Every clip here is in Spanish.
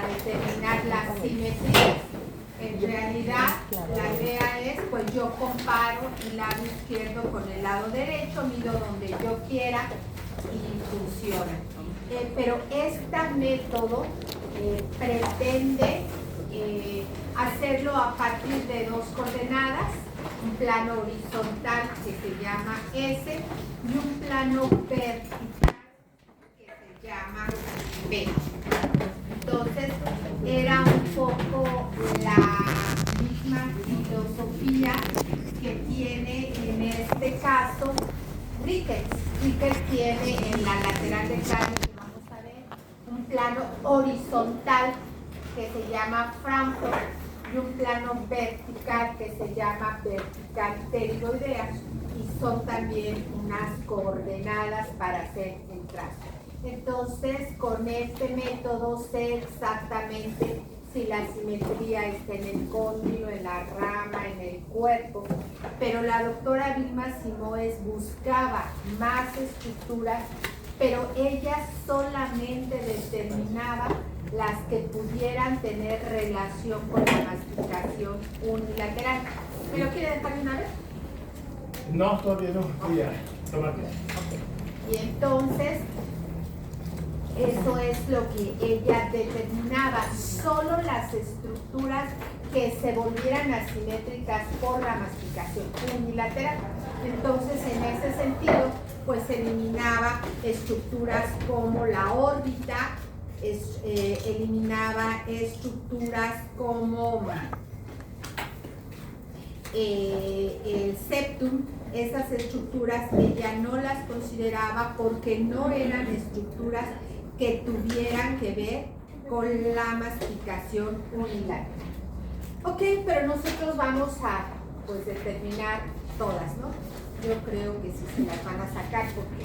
determinar las simetrías. En realidad, la idea es, pues yo comparo el lado izquierdo con el lado derecho, mido donde yo quiera y funciona. Pero este método pretende hacerlo a partir de dos coordenadas, un plano horizontal que se llama S y un plano vertical que se llama B. Entonces era un poco la misma filosofía que tiene en este caso Ricketts. Ricketts tiene en la lateral del plano que vamos a ver un plano horizontal que se llama Frankfurt y un plano vertical que se llama vertical pterigoidea, y son también unas coordenadas para hacer el trazo. Entonces, con este método sé exactamente si la simetría está en el cóndilo, en la rama, en el cuerpo, pero la doctora Vilma Simoes buscaba más estructuras, pero ella solamente determinaba las que pudieran tener relación con la masticación unilateral. ¿Me lo quiere dejar de una vez? No, todavía no. Ya, tómate. Y entonces, eso es lo que ella determinaba, solo las estructuras que se volvieran asimétricas por la masticación unilateral. Entonces, en ese sentido, pues eliminaba estructuras como la órbita, eliminaba estructuras como el septum. Esas estructuras ella no las consideraba porque no eran estructuras que tuvieran que ver con la masticación unilateral. Ok, pero nosotros vamos a pues determinar todas, ¿no? Yo creo que sí se las van a sacar porque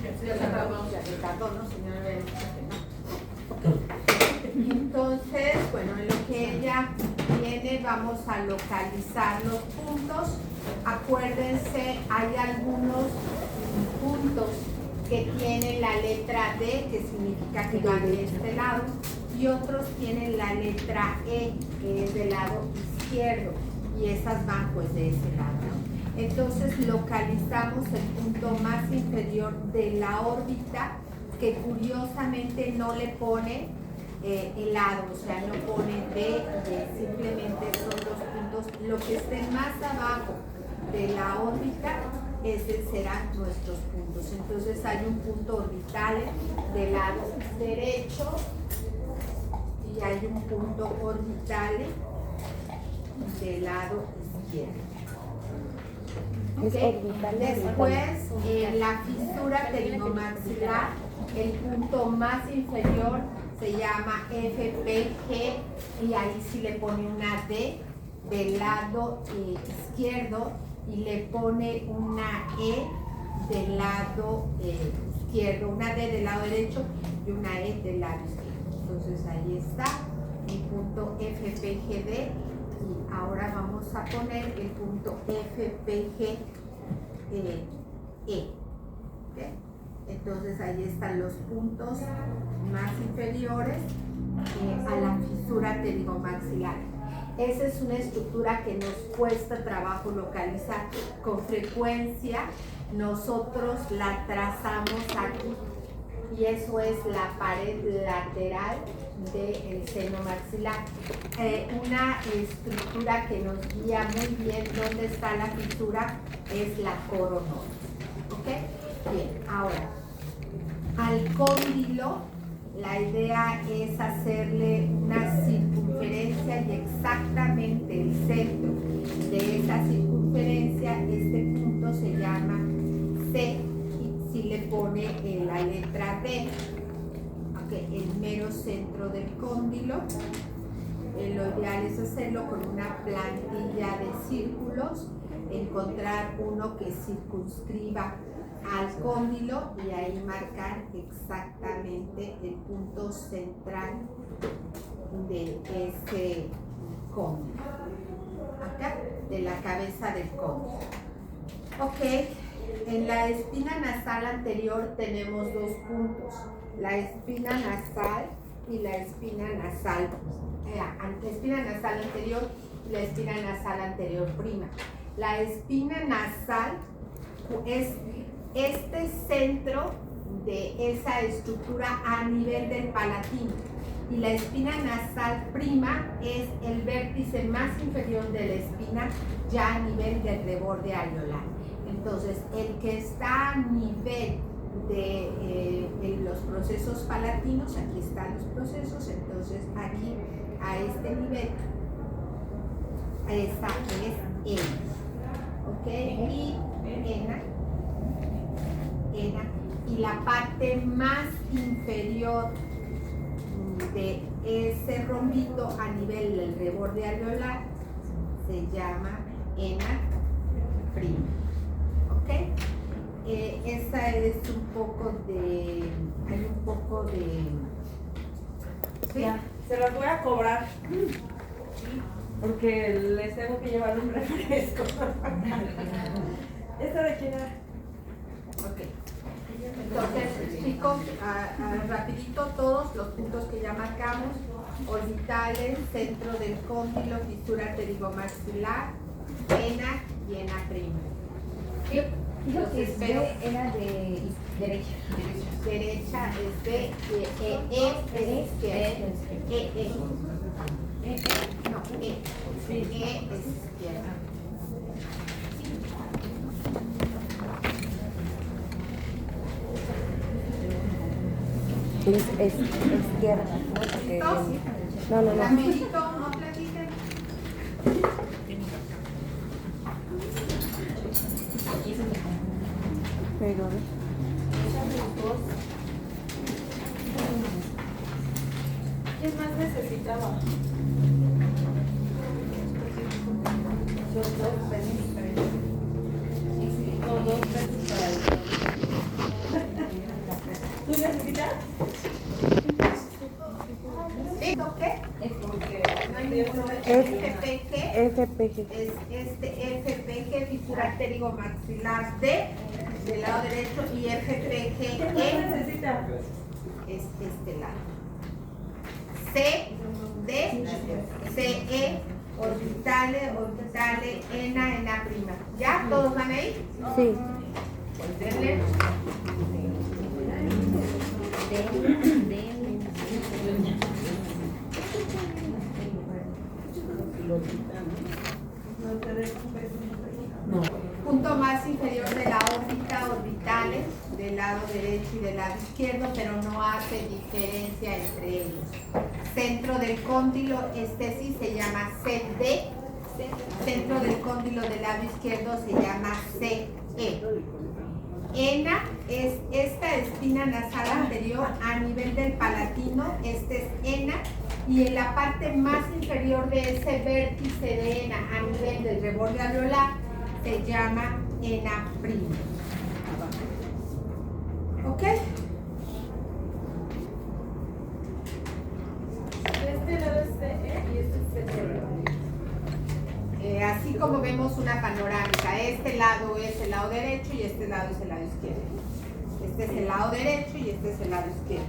ya se tardó, ¿no, señora? Entonces, bueno, en lo que ella viene vamos a localizar los puntos. Acuérdense, hay algunos puntos que tienen la letra D, que significa que van de este lado, y otros tienen la letra E, que es del lado izquierdo, y esas van pues de ese lado, ¿no? Entonces localizamos el punto más inferior de la órbita, que curiosamente no le pone el lado, o sea, no pone D, simplemente son los puntos, lo que esté más abajo de la órbita, esos serán nuestros puntos. Entonces hay un punto orbital del lado derecho y hay un punto orbital del lado izquierdo. Okay. Después, en la fisura pterigomaxilar, el punto más inferior se llama FPG y ahí sí le pone una D del lado izquierdo y le pone una E del lado izquierdo, una D del lado derecho y una E del lado izquierdo. Entonces ahí está el punto FPGD. Y ahora vamos a poner el punto FPG E. ¿Okay? Entonces ahí están los puntos más inferiores a la fisura pterigomaxilar. Esa es una estructura que nos cuesta trabajo localizar. Con frecuencia nosotros la trazamos aquí y eso es la pared lateral del seno maxilar. Una estructura que nos guía muy bien dónde está la fisura es la coronoides. ¿Ok? Bien, ahora, al cóndilo, la idea es hacerle una circunferencia y exactamente el centro de esa circunferencia, este punto se llama C y si le pone la letra D. El mero centro del cóndilo, lo ideal es hacerlo con una plantilla de círculos, encontrar uno que circunscriba al cóndilo y ahí marcar exactamente el punto central de ese cóndilo, acá, de la cabeza del cóndilo. Ok, en la espina nasal anterior tenemos dos puntos. La espina nasal y la espina nasal, la espina nasal anterior y la espina nasal anterior prima. La espina nasal es este centro de esa estructura a nivel del palatino y la espina nasal prima es el vértice más inferior de la espina ya a nivel del reborde alveolar. Entonces, el que está a nivel de los procesos palatinos, aquí están los procesos, entonces aquí a este nivel, esa es ENA, ¿ok? Y ENA, y la parte más inferior de ese rombito a nivel del reborde alveolar se llama ENA prima, ¿ok? Esa es un poco de, hay un poco de, ¿sí? Ya, se las voy a cobrar porque les tengo que llevar un refresco. ¿Esta de quién era? Ok. Entonces, chicos, rapidito todos los puntos que ya marcamos: orbitales, centro del cóndilo, fisura pterigomaxilar, ENA y ENA prima. ¿Sí? Dijo que es Espero. B, era de derecha. Derecha es B, es izquierda. No, Sí. es izquierda. Es izquierda, ¿no? Porque ¿Listos? no. Rapidito, no platiquen. Pero, ¿Quién más necesitaba? Son dos pesos para el... No, 2 pesos para el... ¿Tú necesitas? ¿Esto qué? Es porque No hay ninguno. FPG FPG. es este FPG, fisura pterigomaxilar D del lado derecho, y FPG ¿Quién más E necesita? es este lado. C, D, CE, orbitale, ENA, ENA prima. ¿Ya? ¿Todos van ahí? Sí. Denle. Punto más inferior de la órbita, orbitales, del lado derecho y del lado izquierdo, pero no hace diferencia entre ellos. Centro del cóndilo, este sí se llama CD. Centro del cóndilo del lado izquierdo se llama CE. ENA es esta espina nasal anterior a nivel del palatino, este es ENA, y en la parte más inferior de ese vértice de ENA a nivel del reborde alveolar se llama ENA prima. ¿Ok? Este lado es CE y este es CE. Así como vemos una panorámica, este lado es el lado derecho y este lado es el lado izquierdo. Este es el lado derecho y este es el lado izquierdo.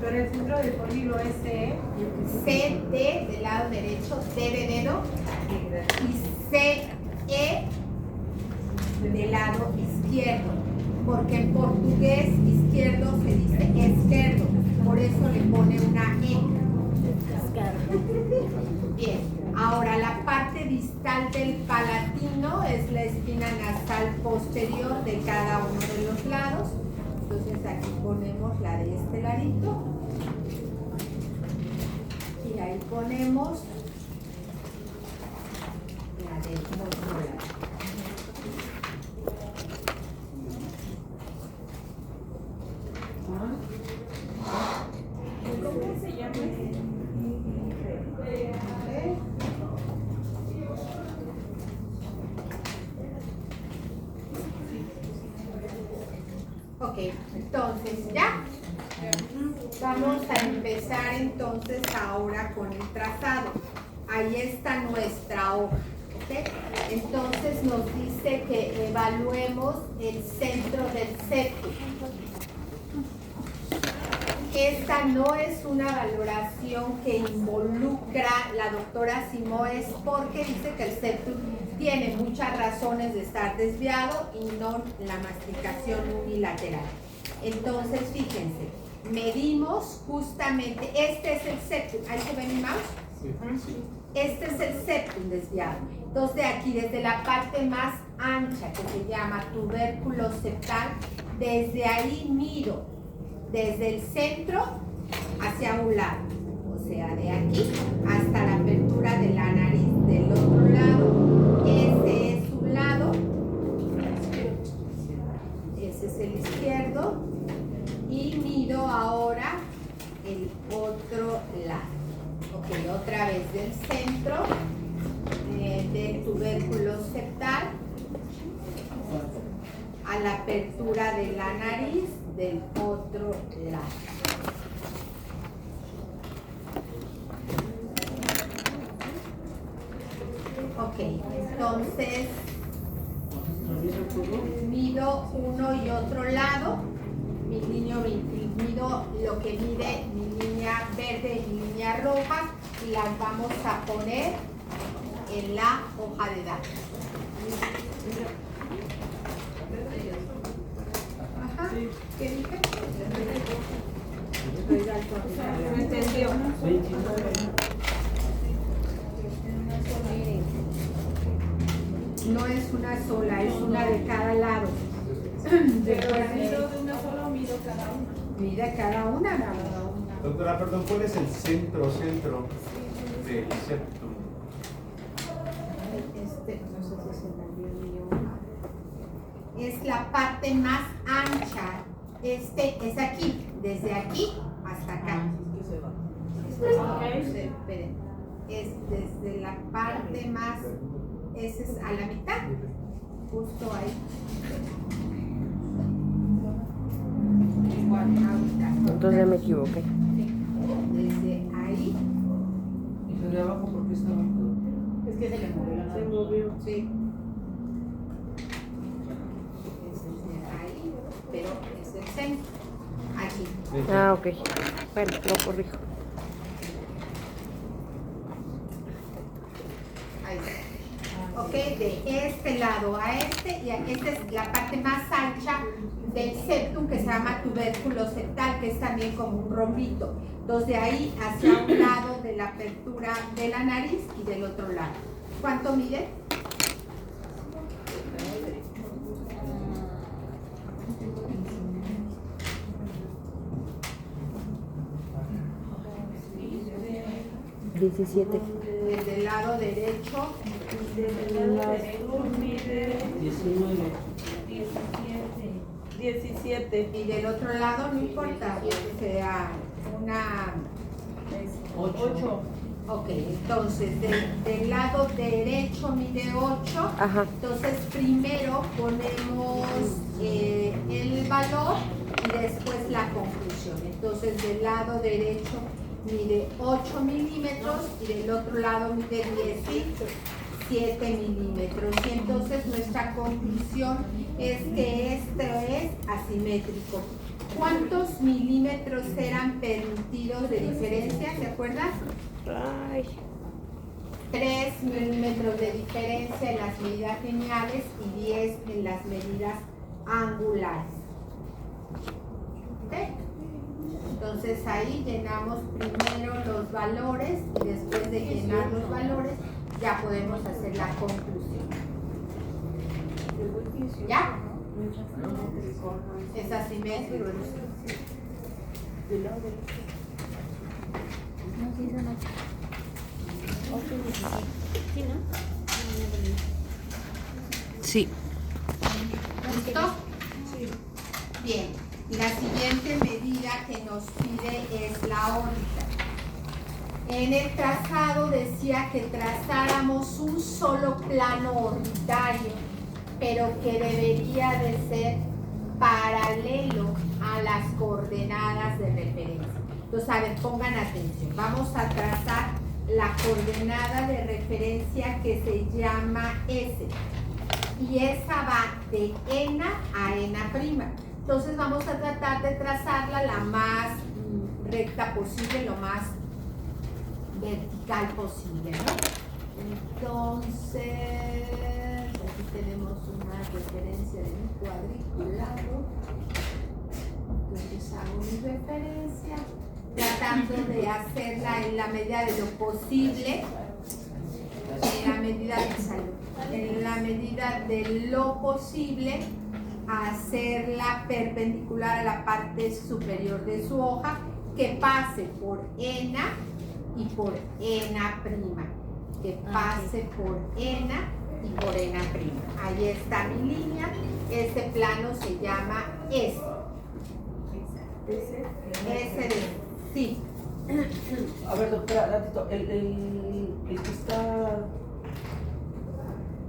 Pero el centro del cóndilo es CE. CD del lado derecho, D de dedo, y CE del lado izquierdo, porque en portugués izquierdo se dice izquierdo, por eso le pone una E. Bien, ahora la parte distal del palatino es la espina nasal posterior de cada uno de los lados. Entonces aquí ponemos la de este ladito y ahí ponemos la del otro lado. ¿Cómo se llama? Ok, entonces ya vamos a empezar entonces ahora con el trazado. Ahí está nuestra hoja, ¿ok? Entonces nos dice que evaluemos el centro del septum. esta no es una valoración que involucra la doctora Simoes porque dice que el septum tiene muchas razones de estar desviado y no la masticación unilateral. Entonces, fíjense, medimos justamente, este es el septum, ¿ahí se ve mi mouse? Sí. Este es el septum desviado. Entonces, de aquí, desde la parte más ancha, que se llama tubérculo septal, desde ahí miro, desde el centro hacia un lado, o sea, de aquí hasta la apertura de la nariz del otro lado. Ese es un lado, ese es el izquierdo, y mido ahora el otro lado. Ok, otra vez del centro, del tubérculo septal a la apertura de la nariz del otro lado. Ok, entonces mido uno y otro lado, mido lo que mide mi línea verde y mi línea roja y las vamos a poner en la hoja de datos. Ajá, ¿qué dije? ¿Me entendió? No es una sola, es una de cada lado. Pero mido de una sola o mido cada una. Mide cada una, cada una. Doctora, perdón, ¿cuál es el centro del septum? No sé si se me olvidó. Es la parte más ancha. Es aquí, desde aquí hasta acá. Esperen. Es desde la parte más, ese es a la mitad, justo ahí. Entonces me equivoqué. Desde ahí. ¿Y desde abajo por qué está abajo? Es que se le movió la Se nariz. movió. Sí. Es desde ahí, pero es el centro. Aquí. Ah, ok. Bueno, lo corrijo. Ahí está. Ok, de este lado a este, y esta es la parte más ancha del septum que se llama tubérculo septal, que es también como un rombito. Entonces, de ahí hacia un lado de la apertura de la nariz y del otro lado. ¿Cuánto mide? ¿17? Desde el lado derecho. Desde el lado derecho mide 19. 17. Y del otro lado no importa, que sea una... 8. Ok, entonces del lado derecho mide 8. Ajá. Entonces primero ponemos el valor y después la conclusión. Entonces del lado derecho mide 8 milímetros y del otro lado mide 17 milímetros. Y entonces nuestra conclusión es que esto es asimétrico. ¿Cuántos milímetros eran permitidos de diferencia? ¿Se acuerdan? Ay. 3 milímetros de diferencia en las medidas lineales y 10 en las medidas angulares. ¿Ok? Entonces ahí llenamos primero los valores y después de llenar los valores ya podemos hacer la conclusión. ¿Ya? Es asimétrico. Sí. ¿Listo? Bien. La siguiente medida que nos pide es la órbita. En el trazado decía que trazáramos un solo plano orbitario, pero que debería de ser paralelo a las coordenadas de referencia. Entonces, a ver, pongan atención. Vamos a trazar la coordenada de referencia que se llama S. Y esa va de ENA a ENA'. Entonces vamos a tratar de trazarla la más recta posible, lo más vertical posible, ¿no? Entonces, aquí tenemos una referencia de mi cuadriculado. Entonces hago mi referencia, tratando de hacerla en la medida de lo posible, en la medida de salud, en la medida de lo posible, hacerla perpendicular a la parte superior de su hoja, que pase por ENA y por ENA', que pase por ENA y por ENA'. Ahí está mi línea. Este plano se llama S. Sí. A ver, doctora, ratito, el que está.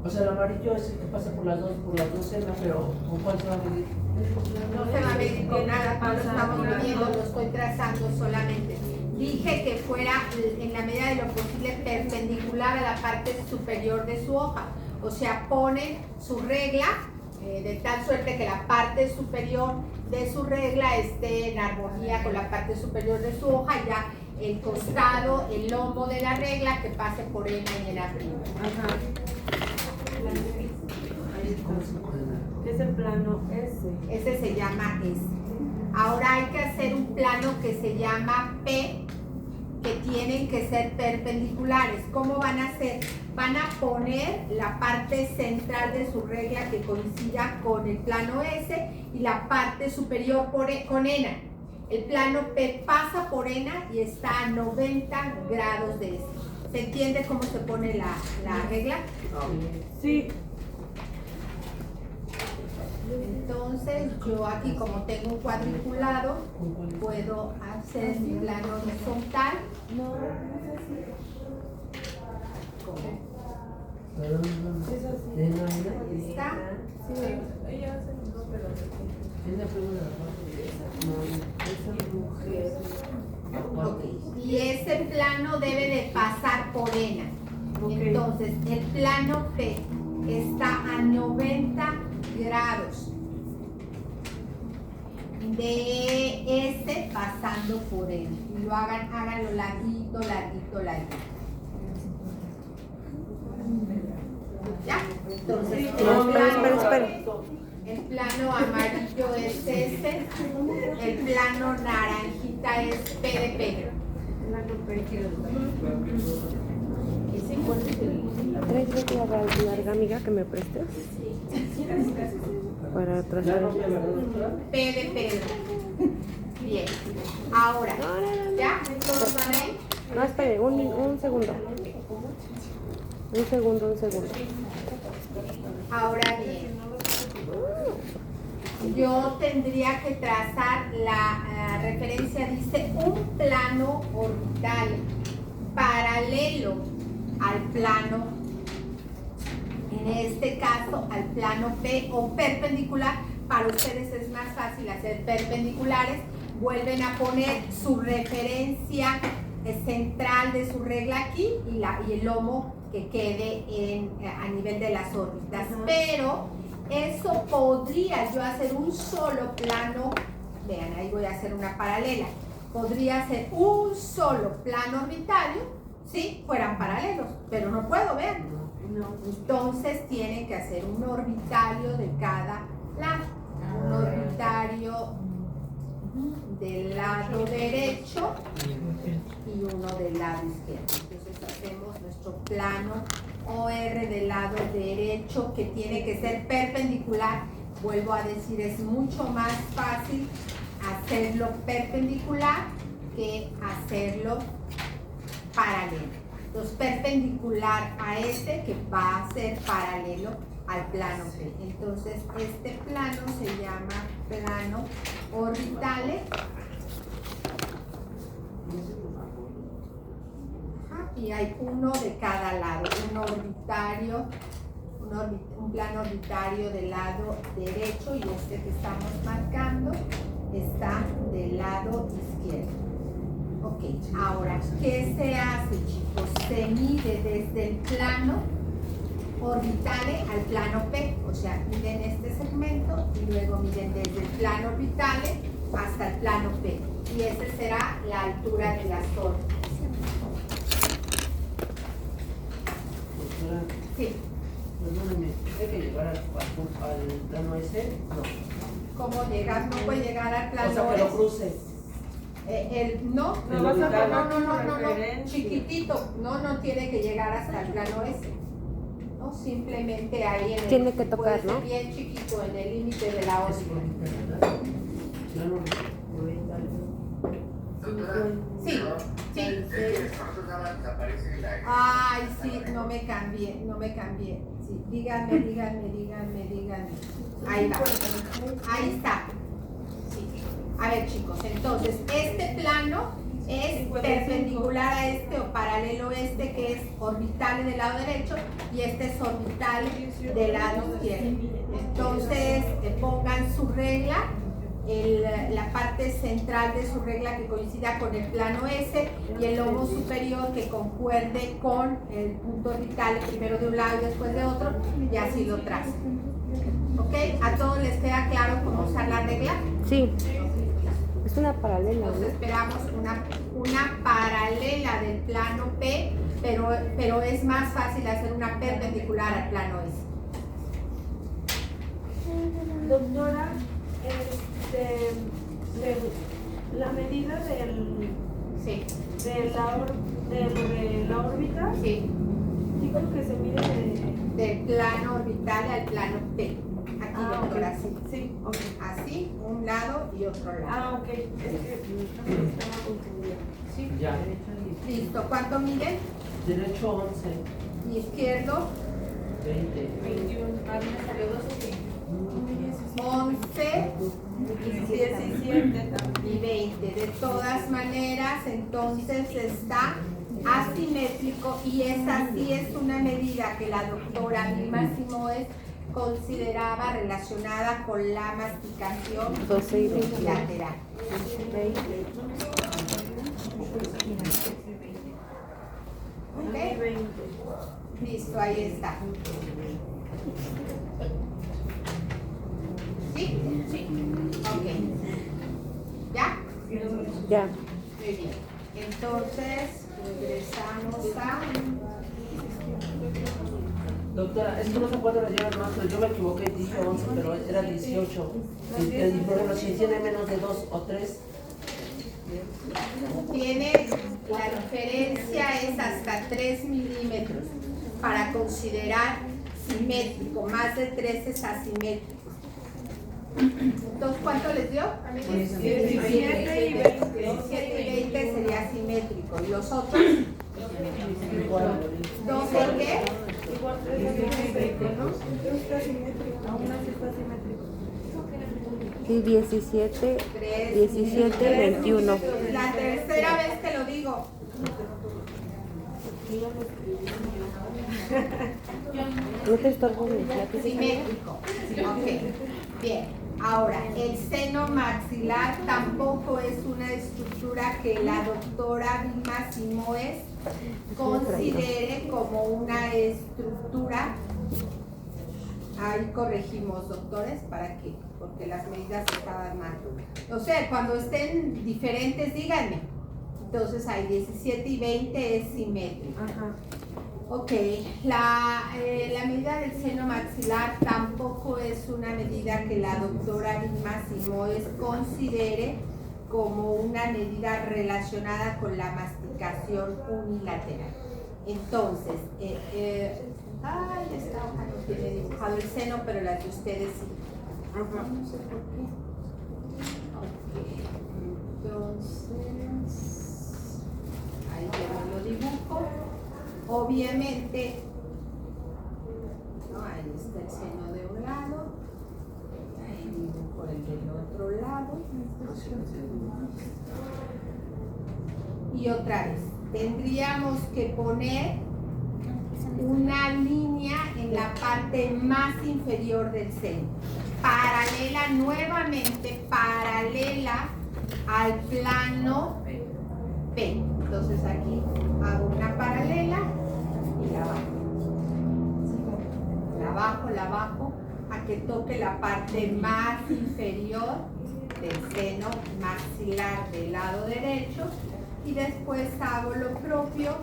O sea, el amarillo es el que pasa por las dos cenas, pero ¿con cuál se va a medir? No se va a medir con nada, no lo estamos midiendo, lo estoy trazando solamente. Dije que fuera en la medida de lo posible perpendicular a la parte superior de su hoja. O sea, ponen su regla de tal suerte que la parte superior de su regla esté en armonía con la parte superior de su hoja, y ya el costado, el lomo de la regla, que pase por ENA y ENA'. Ajá. ¿Cómo se coordina? ¿Qué es el plano S? Ese se llama S. Ahora hay que hacer un plano que se llama P, que tienen que ser perpendiculares. ¿Cómo van a hacer? Van a poner la parte central de su regla que coincida con el plano S y la parte superior con ENA. El plano P pasa por ENA y está a 90 grados de S. ¿Se entiende cómo se pone la regla? Sí. Entonces, yo aquí, como tengo un cuadriculado, ¿Con cuál es? puedo hacer mi plano horizontal. No, no es así. Es así. ¿Ena? ¿Está? Sí, ella hace los dos pedazos. ¿Ena primero la parte? Ok. Y ese plano debe de pasar por ENA. Ok. Entonces, el plano P está a 90 grados de S pasando por ENA. Y lo háganlo larguito. ¿Ya? Entonces, No, espera. el plano amarillo es este, el plano naranjita es P de Pedro. ¿Traes regla larga, amiga, que me prestes? Para ¿Ya trazar. no tiene verdad, doctora? P de Pedro. Bien. Ahora, No. ¿ya? ¿Todos van ahí? No, espere, un segundo. Un segundo. Ahora bien, yo tendría que trazar la referencia, dice un plano orbital paralelo al plano, en este caso al plano P, o perpendicular. Para ustedes es más fácil hacer perpendiculares. Vuelven a poner su referencia central de su regla aquí y el lomo que quede a nivel de las órbitas. Pero eso podría yo hacer un solo plano. Vean, ahí voy a hacer una paralela. Podría hacer un solo plano orbitario si fueran paralelos, pero no puedo, vean. Entonces tienen que hacer un orbitario de cada lado. Un orbitario del lado derecho y uno del lado izquierdo. Entonces hacemos nuestro plano OR del lado derecho, que tiene que ser perpendicular. Vuelvo a decir, es mucho más fácil hacerlo perpendicular que hacerlo paralelo. Entonces, perpendicular a este, que va a ser paralelo al plano P. Entonces, este plano se llama plano orbitales. Y hay uno de cada lado, un plano orbitario del lado derecho, y este que estamos marcando está del lado izquierdo. Ok, ahora, ¿qué se hace, chicos? Se mide desde el plano orbitale al plano P, o sea, miden este segmento y luego miden desde el plano orbitale hasta el plano P. y esa será la altura de las órbitas. Doctora, Sí, perdóneme, ¿tiene que llegar al plano ese? No. ¿cómo llegar? No puede llegar al plano O sea, que lo S. cruce. No, No vas a poner no, chiquitito, no tiene que llegar hasta el plano S. No, simplemente ahí en el, Tiene que tocar, puede ser ¿no? bien chiquito en el límite de la órbita. Plano Sí, sí. Ay, sí, no me cambié. Sí, díganme. Ahí va. Ahí está. Sí. A ver, chicos, entonces, este plano es perpendicular a este o paralelo a este, que es orbital del lado derecho, y este es orbital del lado izquierdo. Entonces, pongan su regla, la parte central de su regla que coincida con el plano S, y el lomo superior que concuerde con el punto orbital, primero de un lado y después de otro, y así lo trazan. ¿Ok? ¿A todos les queda claro cómo usar la regla? Sí, es una paralela, Entonces ¿no? esperamos una paralela del plano P, pero es más fácil hacer una perpendicular al plano S. Doctora, la medida Sí, de la órbita, sí. digo que se mide Del plano orbital al plano P. Aquí, doctora, así. Sí, ok. Así, un lado y otro lado. Ok, es que estaba confundida. ¿Sí? Ya. Listo. ¿Cuánto miden? Derecho 11, Y izquierdo, 20. 21. A mí me salió 2 11 17 también. y 20. De todas maneras, entonces está asimétrico, y esa sí es una medida que la doctora Vilma Simoes consideraba relacionada con la masticación 12 y 20. lateral. ¿Ok? 20. Listo, ahí está. ¿Sí? Sí. Ok. ¿Ya? Ya. Muy bien. Entonces, regresamos a... Doctora, es que no se puede rellenar más, pero yo me equivoqué, dije 11, pero era 18. Y por ejemplo, si tiene menos de 2 o 3, Tiene, la diferencia es hasta 3 milímetros para considerar simétrico. Más de 3 es asimétrico. Entonces, ¿cuánto les dio? 17 y 20. 17 y 20 sería simétrico. ¿Y los otros? igual. ¿2 por qué? Igual 3 y 20, ¿no? Está simétrico. Aún así está simétrico. Sí, 17, 3, 17, 21. La tercera vez te lo digo. No te estorbo mi plática. Simétrico. Ok. Bien. Ahora, el seno maxilar tampoco es una estructura que la doctora Vilma Simoes considere como una estructura. Ahí corregimos, doctores, ¿para qué? Porque las medidas estaban mal. O sea, cuando estén diferentes, díganme. Entonces hay 17 y 20 es simétrico. Ajá. Ok, la medida del seno maxilar tampoco es una medida que la doctora Vilma Simoes considere como una medida relacionada con la masticación unilateral. Entonces, esta hoja no tiene dibujado el seno, pero las de ustedes sí. No sé por qué. Ok, entonces, ahí ya lo dibujo. Obviamente, no, ahí está el seno de un lado, ahí dibujo el del otro lado. Y otra vez, tendríamos que poner una línea en la parte más inferior del seno, paralela, nuevamente paralela al plano P. Entonces aquí hago una paralela y la bajo a que toque la parte más inferior del seno maxilar del lado derecho y después hago lo propio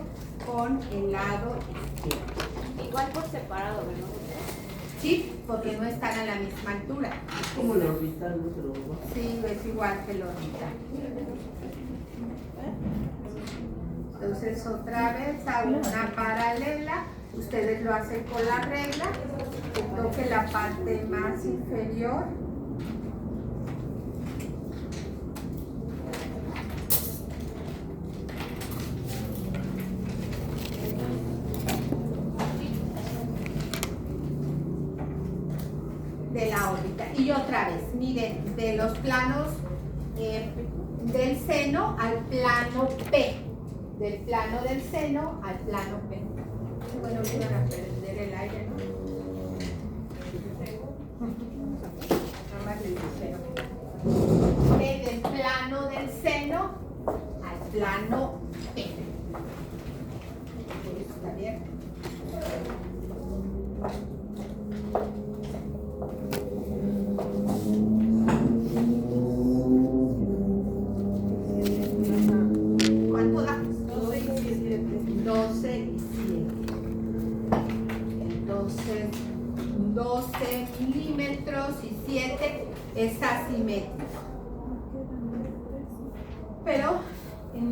con el lado izquierdo. Igual por separado, ¿verdad? Sí, porque no están a la misma altura. Es como el orbital, ¿no? Pero, Sí, es igual que el orbital. Entonces otra vez hago una paralela, ustedes lo hacen con la regla, que toque la parte más inferior. De la órbita. Y otra vez, miren, de los planos del seno al plano P. Del plano del seno al plano P. Bueno, iban a perder el aire, ¿no? Nada más les dijeron. Del plano del seno al plano P. ¿Está bien? ¿Cuánto da? 12 y 7. Entonces, 12 milímetros y 7 es asimétrico. Pero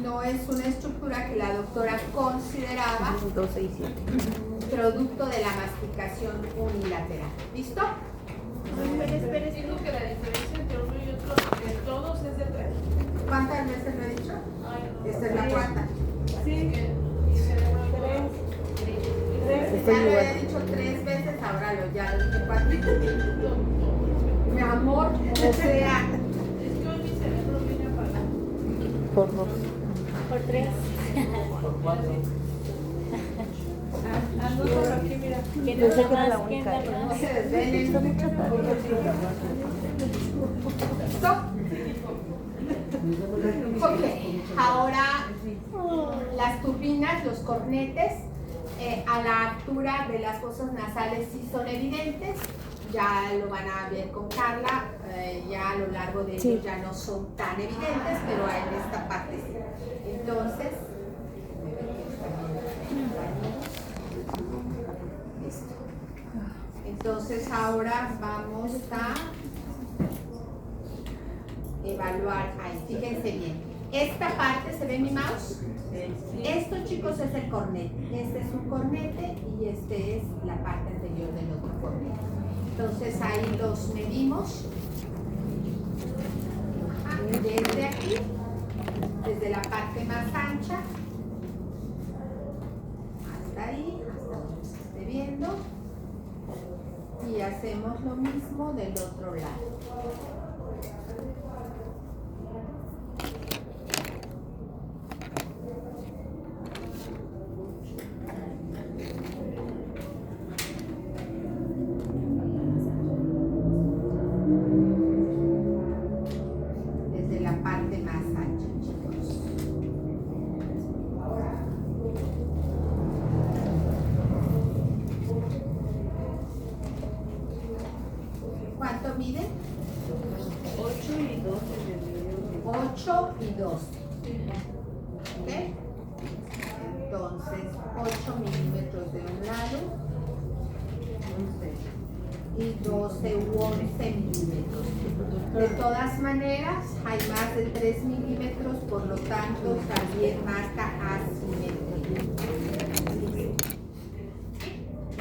no es una estructura que la doctora consideraba 12 y 7. producto de la masticación unilateral. ¿Listo? Espera, digo que la diferencia entre uno y otro de todos es de 3. ¿Cuántas veces lo he dicho? Ay, no. Esta es la cuarta. Sí. Y cerebro igual. Ya lo había dicho 3 veces, ahora ya lo dije 4. Mi amor, o sea, Es que hoy mi cerebro viene apagado. Por 2. Por 3. por 4. Ando por aquí, mira. Que no Pensé que era la más, única. que no se desvelen. ¿Listo? Ok, ahora las turbinas, los cornetes, a la altura de las fosas nasales sí son evidentes, ya lo van a ver con Carla, ya a lo largo de ellos ya no son tan evidentes, pero en esta parte sí. Entonces, listo. Entonces ahora vamos a evaluar ahí, fíjense bien. Esta parte, ¿se ve mi mouse? Esto, chicos, es el cornete. Este es un cornete y este es la parte anterior del otro cornete. Entonces ahí los medimos. Desde aquí, desde la parte más ancha hasta ahí, hasta donde se esté viendo. Y hacemos lo mismo del otro lado. Desde la parte más ancha, chicos. ¿Cuánto miden? 8 y 12. 8 y 12. ¿Ok? Entonces, 8 milímetros de un lado y 12 u 11 milímetros. De todas maneras, hay más de 3 milímetros, por lo tanto, también marca asimetría.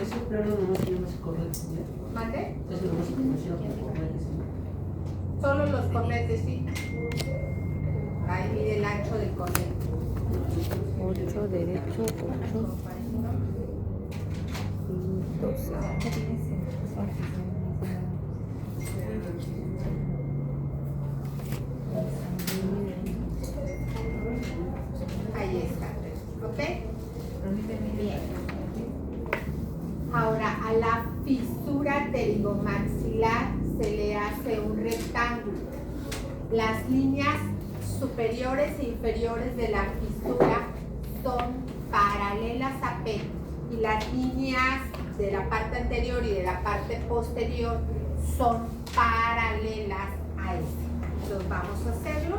Ese plano no tiene más correcto, ¿ya? ¿Mande? Ese no se conoció por correcto. Solo los cornetes, sí. Ahí mide el ancho del cornete. 8 derecho, 8 y 12. Ahí está. ¿Ok? Bien. Ahora, a la fisura pterigomaxilar se le hace un rectángulo. Las líneas superiores e inferiores de la fisura son paralelas a P y las líneas de la parte anterior y de la parte posterior son paralelas a S. Entonces vamos a hacerlo.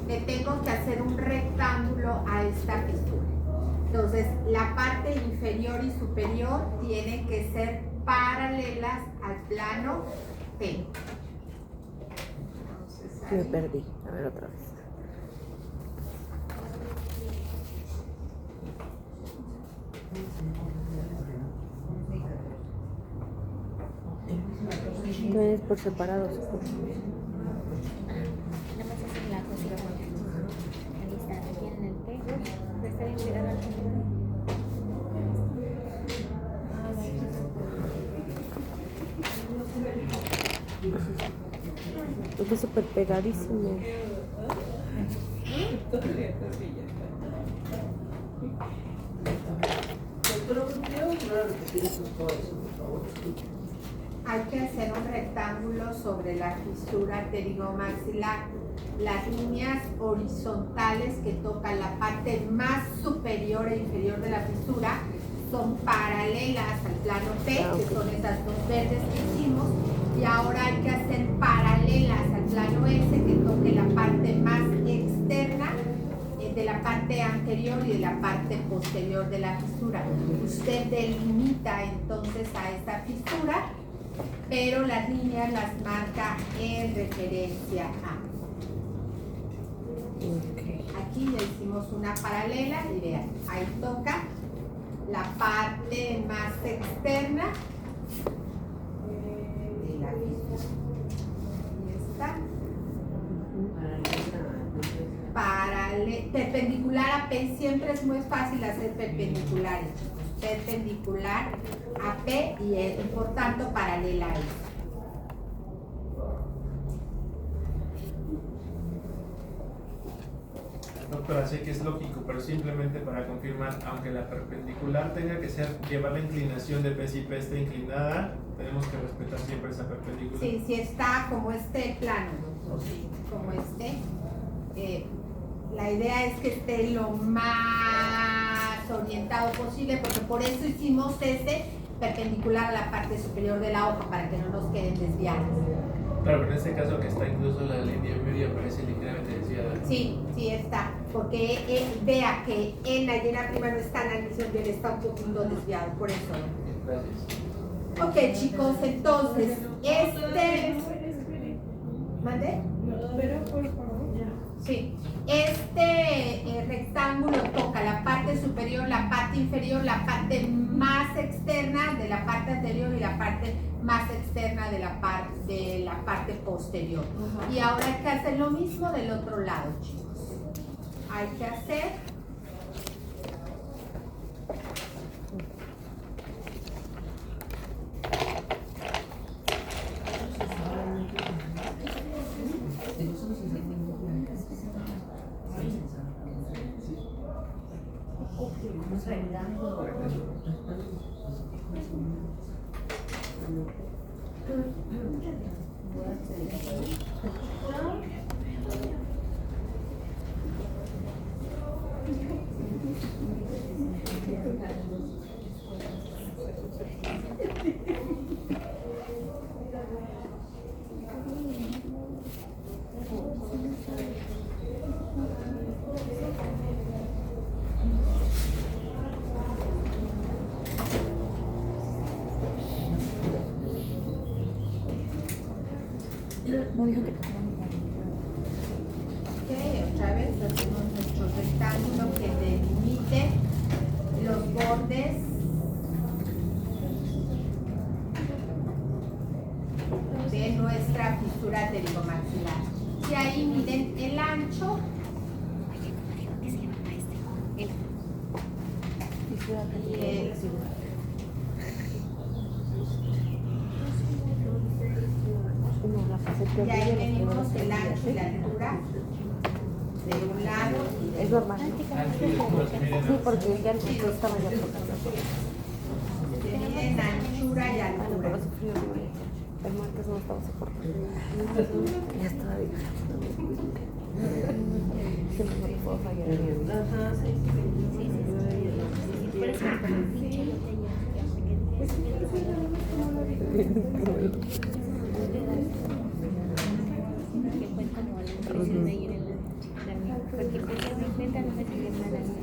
Le tengo que hacer un rectángulo a esta fisura. Entonces la parte inferior y superior tienen que ser paralelas al plano P. Entonces, Me ahí. perdí. A ver otra vez. No es por separado. Nada más hacen la cosita. Ahí está, aquí en el pego. Está bien pegada al fondo. Es súper pegadísimo. Hay que hacer un rectángulo sobre la fisura pterigomaxilar. Las líneas horizontales que tocan la parte más superior e inferior de la fisura son paralelas al plano P, que son esas dos verdes que hicimos, y ahora hay que hacer paralelas al plano S, que toque la parte más externa de la parte anterior y de la parte posterior de la fisura. Usted delimita entonces a esta fisura, pero las líneas las marca en referencia a. Aquí ya hicimos una paralela y vean, ahí toca la parte más externa de la fisura. Ahí está. Perpendicular a P, siempre es muy fácil hacer perpendiculares, chicos. Perpendicular a P y es, por tanto, paralela a eso. Doctora, sé que es lógico, pero simplemente para confirmar, aunque la perpendicular tenga que ser, llevar la inclinación de P, si P está inclinada, tenemos que respetar siempre esa perpendicular. Sí, si está como este plano, como este, la idea es que esté lo más orientado posible, porque por eso hicimos este perpendicular a la parte superior de la hoja, para que no nos queden desviados. Claro, pero en este caso que está incluso la línea media parece ligeramente desviada. Sí, sí está, porque vea que en la llena prima no está en la misión y él está un poquito desviado, por eso. Gracias. Ok, chicos, entonces, ¿mande? Sí, este rectángulo toca la parte superior, la parte inferior, la parte más externa de la parte anterior y la parte más externa de la parte posterior. Y ahora hay que hacer lo mismo del otro lado, chicos. Hay que hacer No dijo que otra vez hacemos nuestro rectángulo que delimite los bordes de nuestra fisura pterigomaxilar. Y ahí miden el ancho y el y ahí medimos el ancho y la altura de un lado y es del normal. Pero si miren, Sí, porque ya el chico estaba ya se miden anchura y altura. pero sufrió horrible. El martes no estaba soportando. Ya estaba bien. Siempre no le puedo fallar. Por eso me pinche y Que fue como la impresión de ayer en la mía. Porque empecé a intentar no me salió mal así.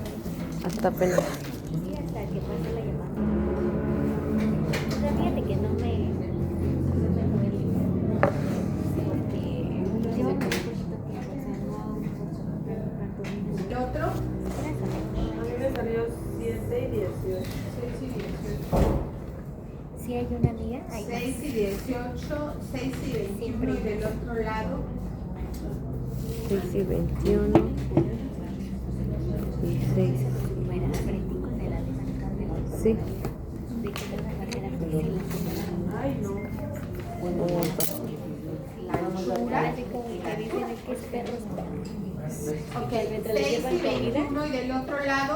Hasta apenas. Sí, hasta que pasó la llamada. O sea, fíjate que no me duele. Porque lleva muy poquito tiempo. O sea, no tanto minutos. ¿El otro? A mí me salió 7 y 18. 6 y 18. Si hay una amiga, ahí 6 y 18, 6 y 21 y del otro lado. 6 y 21. Y 6. bueno, aprendí con el alcalde Sí. de que no la manera fácil. Ay, no. Un montón. La anchura. Así como que dicen que es perros. Ok, Mientras le 6 llevan y comida. 21 y del otro lado.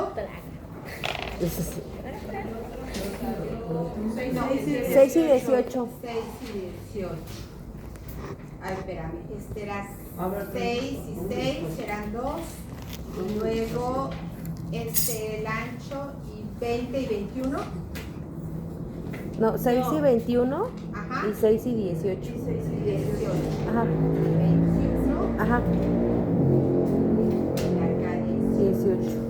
Eso sí. No, 6 y 18. 6 y 18. Ay, espérame, este era A ver, 6 y 6, serán 2. Y luego el ancho y 20 y 21. No, 6 y 21 Ajá. y 6 y 18. 6 y 18. Ajá. 21. Ajá. Y acá 18. 18.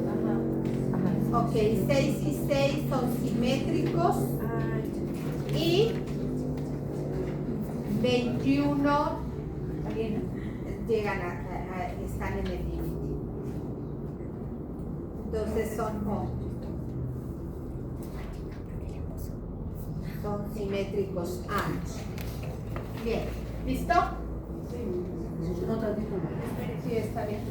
Ajá. Ok, 6 y 6 son simétricos. Y 21 llegan están en el límite. Entonces son simétricos ambos. Bien, ¿listo? No, tantito más. Sí, está bien.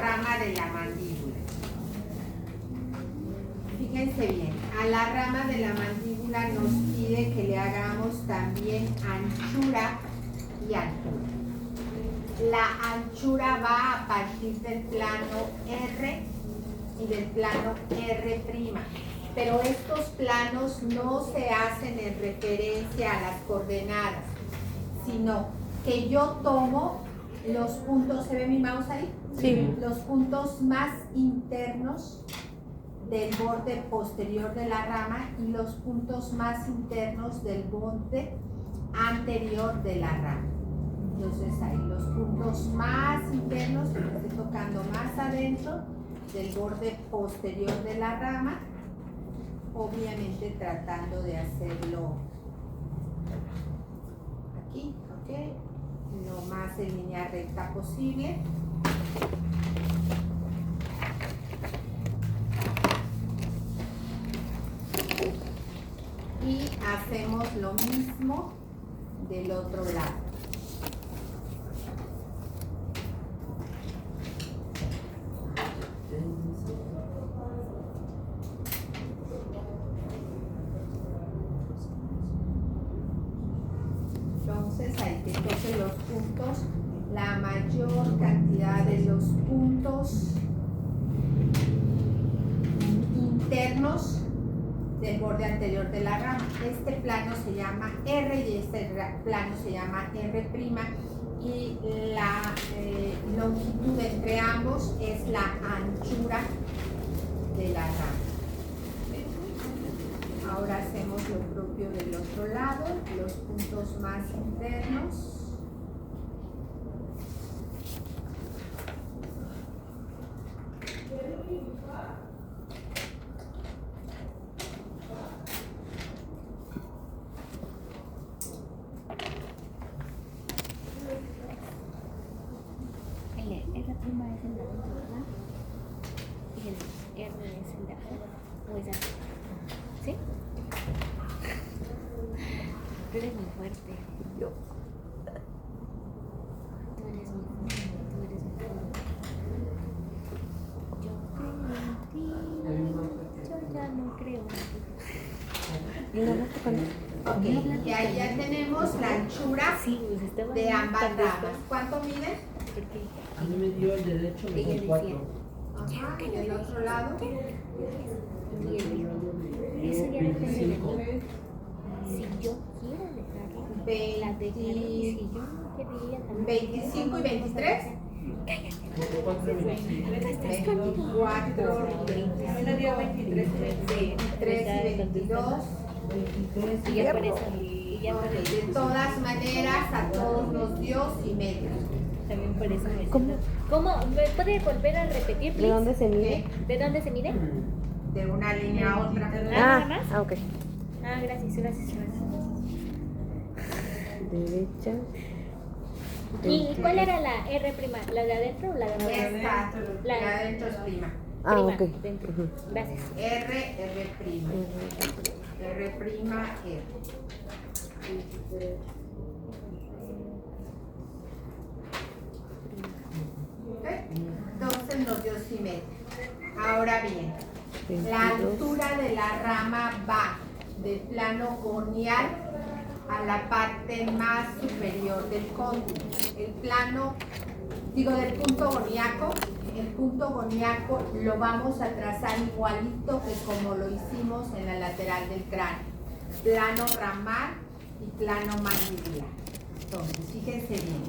Rama de la mandíbula. Fíjense bien, a la rama de la mandíbula nos pide que le hagamos también anchura y altura. La anchura va a partir del plano R y del plano R', pero estos planos no se hacen en referencia a las coordenadas, sino que yo tomo los puntos, ¿se ve mi mouse ahí? Sí. Los puntos más internos del borde posterior de la rama y los puntos más internos del borde anterior de la rama. Entonces ahí los puntos más internos, que estoy tocando más adentro del borde posterior de la rama, obviamente tratando de hacerlo aquí, ok, lo más en línea recta posible. Y hacemos lo mismo del otro lado. Entonces hay que toque los puntos, la mayor cantidad de los puntos internos del borde anterior de la rama. Este plano se llama R y este plano se llama R' y la longitud entre ambos es la anchura de la rama. Ahora hacemos lo propio del otro lado, los puntos más internos. La prima es el de adentro, ¿verdad? Y el R es el de afuera. ¿O es así? ¿Sí? Tú eres muy fuerte. Yo. Tú eres muy fuerte. Tú eres muy fuerte. Yo creo en ti. Yo ya no creo en ti. ¿Y no vas tocando? Ok, y ahí ya tenemos la anchura Sí, pues estaba de ambas tan ramas. después, ¿Cuánto miden? porque A mí me dio el derecho, me Ella dio decía, 4. Ajá, y del otro lado. y él dijo, eso ya depende de mí. Si yo quiero dejarla, la dejaré. Y si yo no quiero ir a 25 y 23. 4 y 25. 24, A mí me dio 23 y 23 y 22. Y ya por eso, y ya por Ok, eso, de todas maneras, a todos nos dio simetría. también por eso me ¿Cómo? ¿Cómo? ¿Me puede volver a repetir, ¿De please? dónde se mide? ¿De dónde se mide? De una línea a otra. ¿Nada más? Ok. Ah, gracias. Derecha. ¿Y cuál era la R prima? ¿La de adentro o la de afuera? Esta, la de adentro es prima. Ah, Prima, ok. dentro. Ujú. Gracias. R prima. R prima, R. ¿Ok? Entonces nos dio simetría. Ahora bien, la 22. altura de la rama va del plano gonial a la parte más superior del cóndilo. El plano, del punto goniaco, el punto goniaco lo vamos a trazar igualito que como lo hicimos en la lateral del cráneo. Plano ramal y plano mandibular. Entonces, fíjense bien.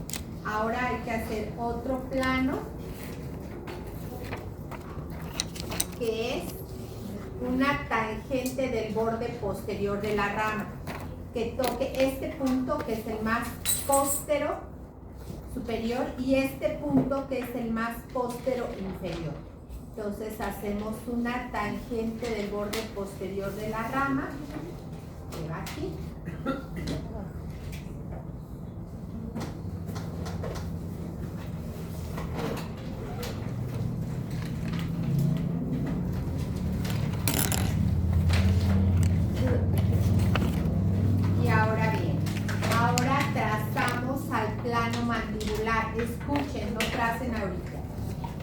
Ahora hay que hacer otro plano que es una tangente del borde posterior de la rama que toque este punto que es el más póstero superior y este punto que es el más póstero inferior. Entonces hacemos una tangente del borde posterior de la rama que va aquí. Y ahora bien, ahora trazamos al plano mandibular. Escuchen, no tracen ahorita.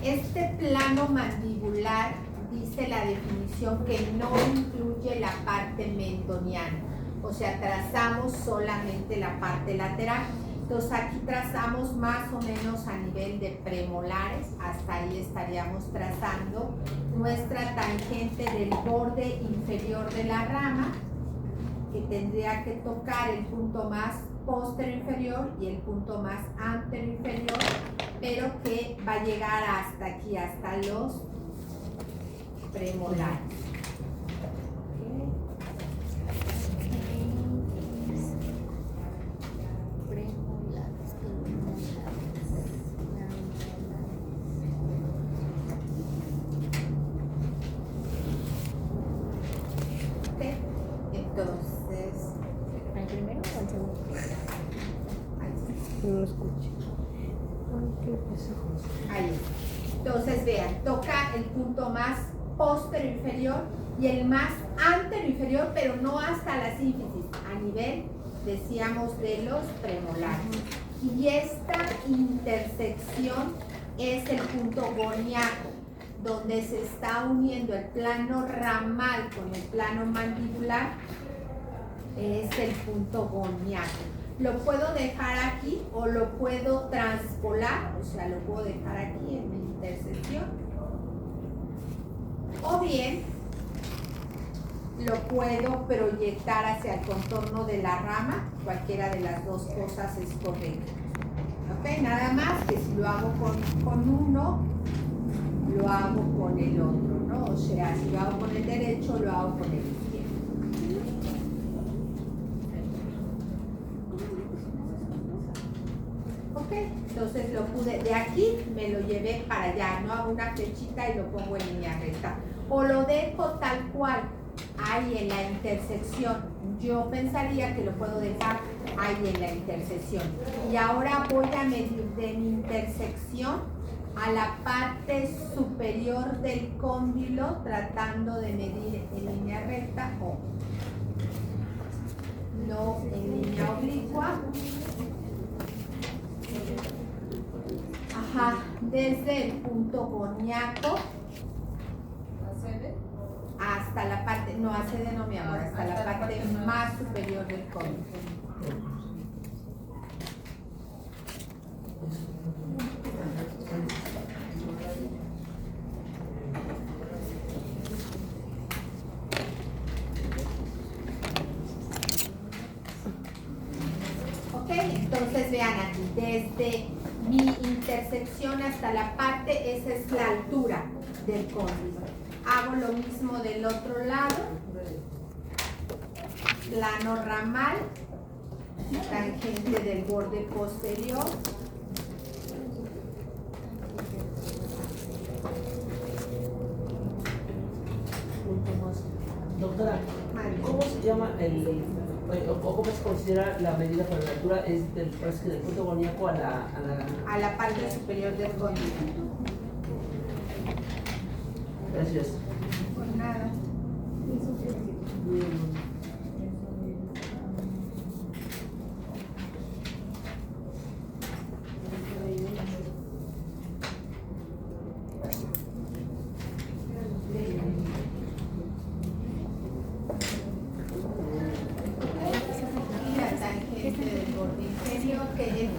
Este plano mandibular dice la definición que no incluye la parte mentoniana. O sea, trazamos solamente la parte lateral. Entonces aquí trazamos más o menos a nivel de premolares, hasta ahí estaríamos trazando nuestra tangente del borde inferior de la rama, que tendría que tocar el punto más póstero inferior y el punto más antero inferior, pero que va a llegar hasta aquí, hasta los premolares. ¿Ok? Entonces, ¿Al primero o al segundo? ahí. No lo escuché. Ahí. Entonces, vean, toca el punto más póstero inferior y el más antero inferior, pero no hasta la sínfisis, a nivel, decíamos, de los premolares. Y esta intersección es el punto goniaco, donde se está uniendo el plano ramal con el plano mandibular, es el punto goniaco. Lo puedo dejar aquí o lo puedo transpolar, o sea, lo puedo dejar aquí en mi intersección. O bien, lo puedo proyectar hacia el contorno de la rama, cualquiera de las dos cosas es correcta. ¿Ok? Nada más que si lo hago con uno, lo hago con el otro, ¿no? O sea, si lo hago con el derecho, lo hago con el izquierdo. Ok, entonces lo pude, de aquí me lo llevé para allá, no hago una flechita y lo pongo en línea recta. O lo dejo tal cual, ahí en la intersección. Yo pensaría que lo puedo dejar ahí en la intersección. Y ahora voy a medir de mi intersección a la parte superior del cóndilo, tratando de medir en línea recta o no en línea oblicua. Ajá, desde el punto goniaco a hasta la parte, no accede no mi amor, hasta la parte más superior del cóndilo. Ok, entonces vean aquí, desde mi intersección hasta la parte, esa es la altura del cóndilo. Hago lo mismo del otro lado, plano ramal, tangente del borde posterior. Doctora, ¿cómo se llama o cómo se considera la medida para la altura? Es del, parece que del punto goníaco a la parte superior del cóndilo. Gracias. Pues nada.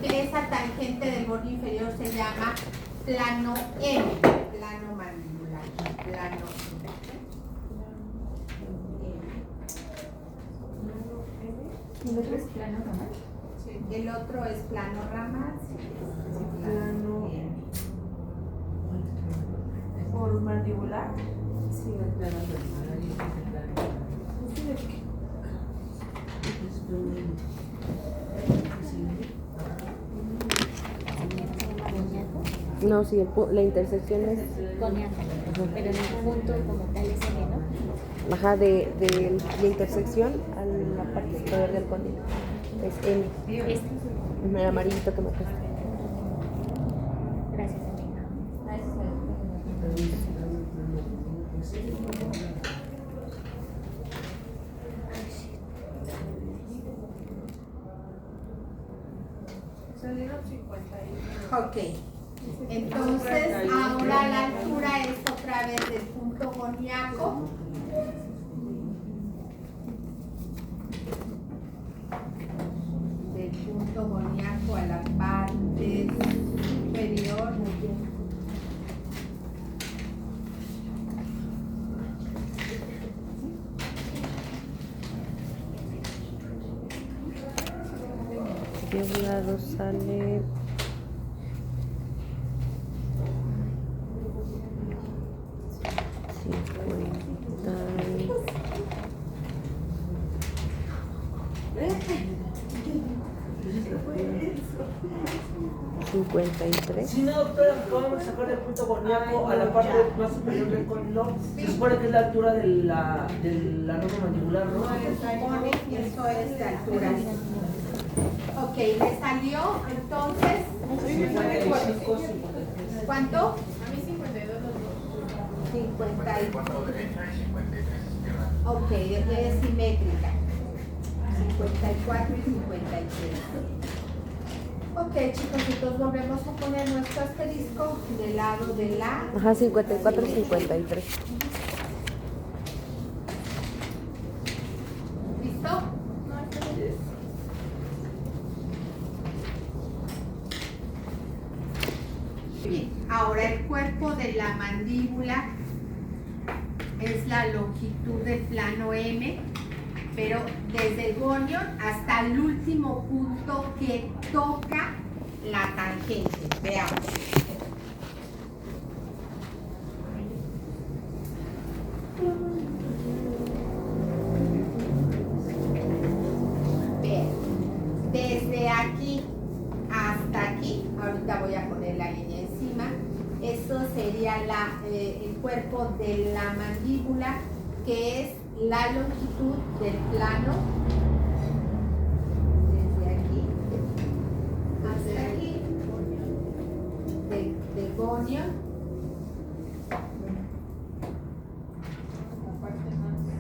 Esa tangente del borde inferior se llama plano M, plano mandibular, plano ¿El otro es plano ramal? sí, el otro es plano ramal, sí, Plano M. ¿Por mandibular? Sí, el plano ramal. No, sí, la intersección es Coniaco, pero en el punto como tal es M, ¿no? baja de la intersección a la parte superior del cóndilo. Es M. Este. El amarillito que me presta. Gracias, amiga. Ok, entonces ahora la altura es otra vez del punto goníaco. Del punto goníaco a la parte superior. 10 lados sale 53. Si no, doctora, acabamos de sacar el punto goníaco a la parte más superior del cóndilo. Se supone que es la altura de la rama mandibular, ¿no? No, se supone que eso es de altura. Ok, le salió entonces. 55, 53. ¿Cuánto? A mí 52 los dos. 54 derecha y 53 izquierda. Ok, es simétrica. 54 y 53. Ok, chicos, entonces volvemos a poner nuestro asterisco del lado de la... Ajá, 54 y 53. ¿Listo? Bien, ahora el cuerpo de la mandíbula es la longitud del plano M, pero desde el gonion hasta el último punto que toca la tangente. Veamos. Vean, desde aquí hasta aquí, ahorita voy a poner la línea encima, eso sería el cuerpo de la mandíbula, que es la longitud del plano desde aquí hasta aquí del gonio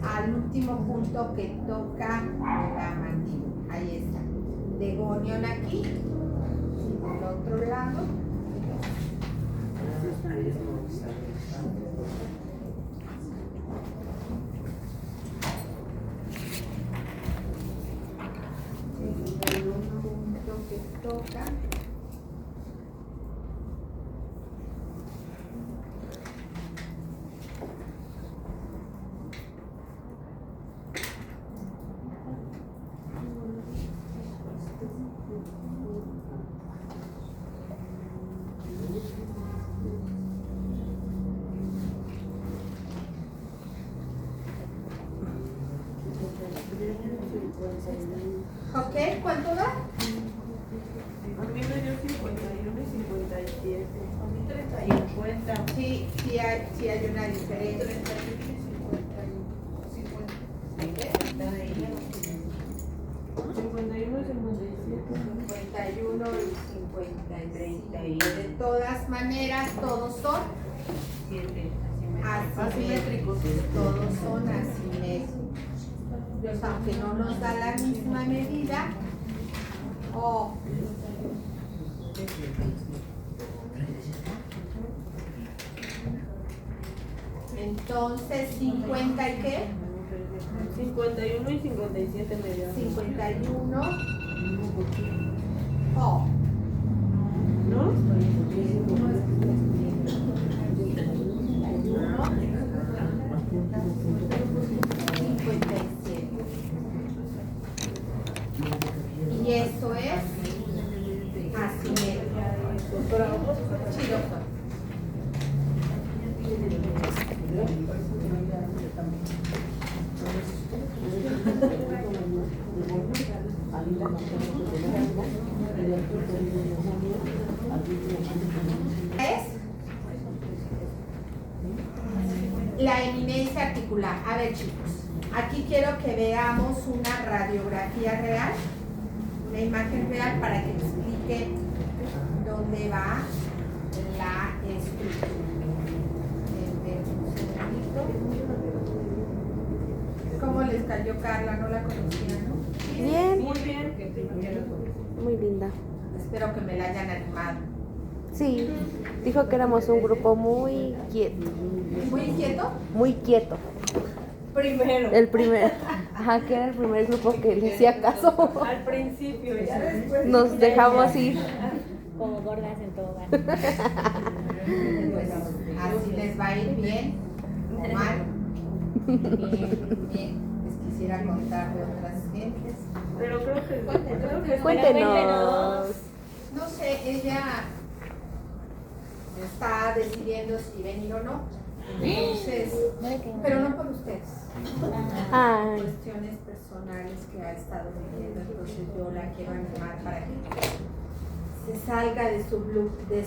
al último punto que toca la mandíbula. Ahí está, de gonion aquí, del otro lado. boca. Ok, ¿cuánto da? A mí me dio 51 y 57. A mí 30 y 50. Sí, sí hay una diferencia. 51 y 57. 51 y 35. De todas maneras, todos son asimétricos. Todos son asimétricos. Aunque no nos da la misma medida, entonces 50 y qué? 51 y 57 me dio. 51 ¿No? Y eso es asimétrico. Sí, doctor. Es la eminencia articular. A ver, chicos, aquí quiero que veamos una radiografía real, una imagen real para que explique dónde va la estructura. Un segundito. ¿Cómo les cayó Carla? ¿No la conocía, no? Bien, Muy bien. muy linda. Espero que me la hayan animado. Sí, dijo que éramos un grupo muy quieto. ¿Muy inquieto? Muy quieto. Primero. El primer, ajá, que era el primer grupo que le hacía caso. Al principio. Ya después. Nos dejamos ir. Como gordas en todo bar. Pues así les va a ir bien o mal. Bien. Les quisiera contar de otras gentes. Pero creo que Cuéntenos. No sé, ella está decidiendo si venir o no. Entonces, pero no por ustedes. Ay, Cuestiones personales que ha estado viviendo, entonces yo la quiero animar para que se salga de su bucle.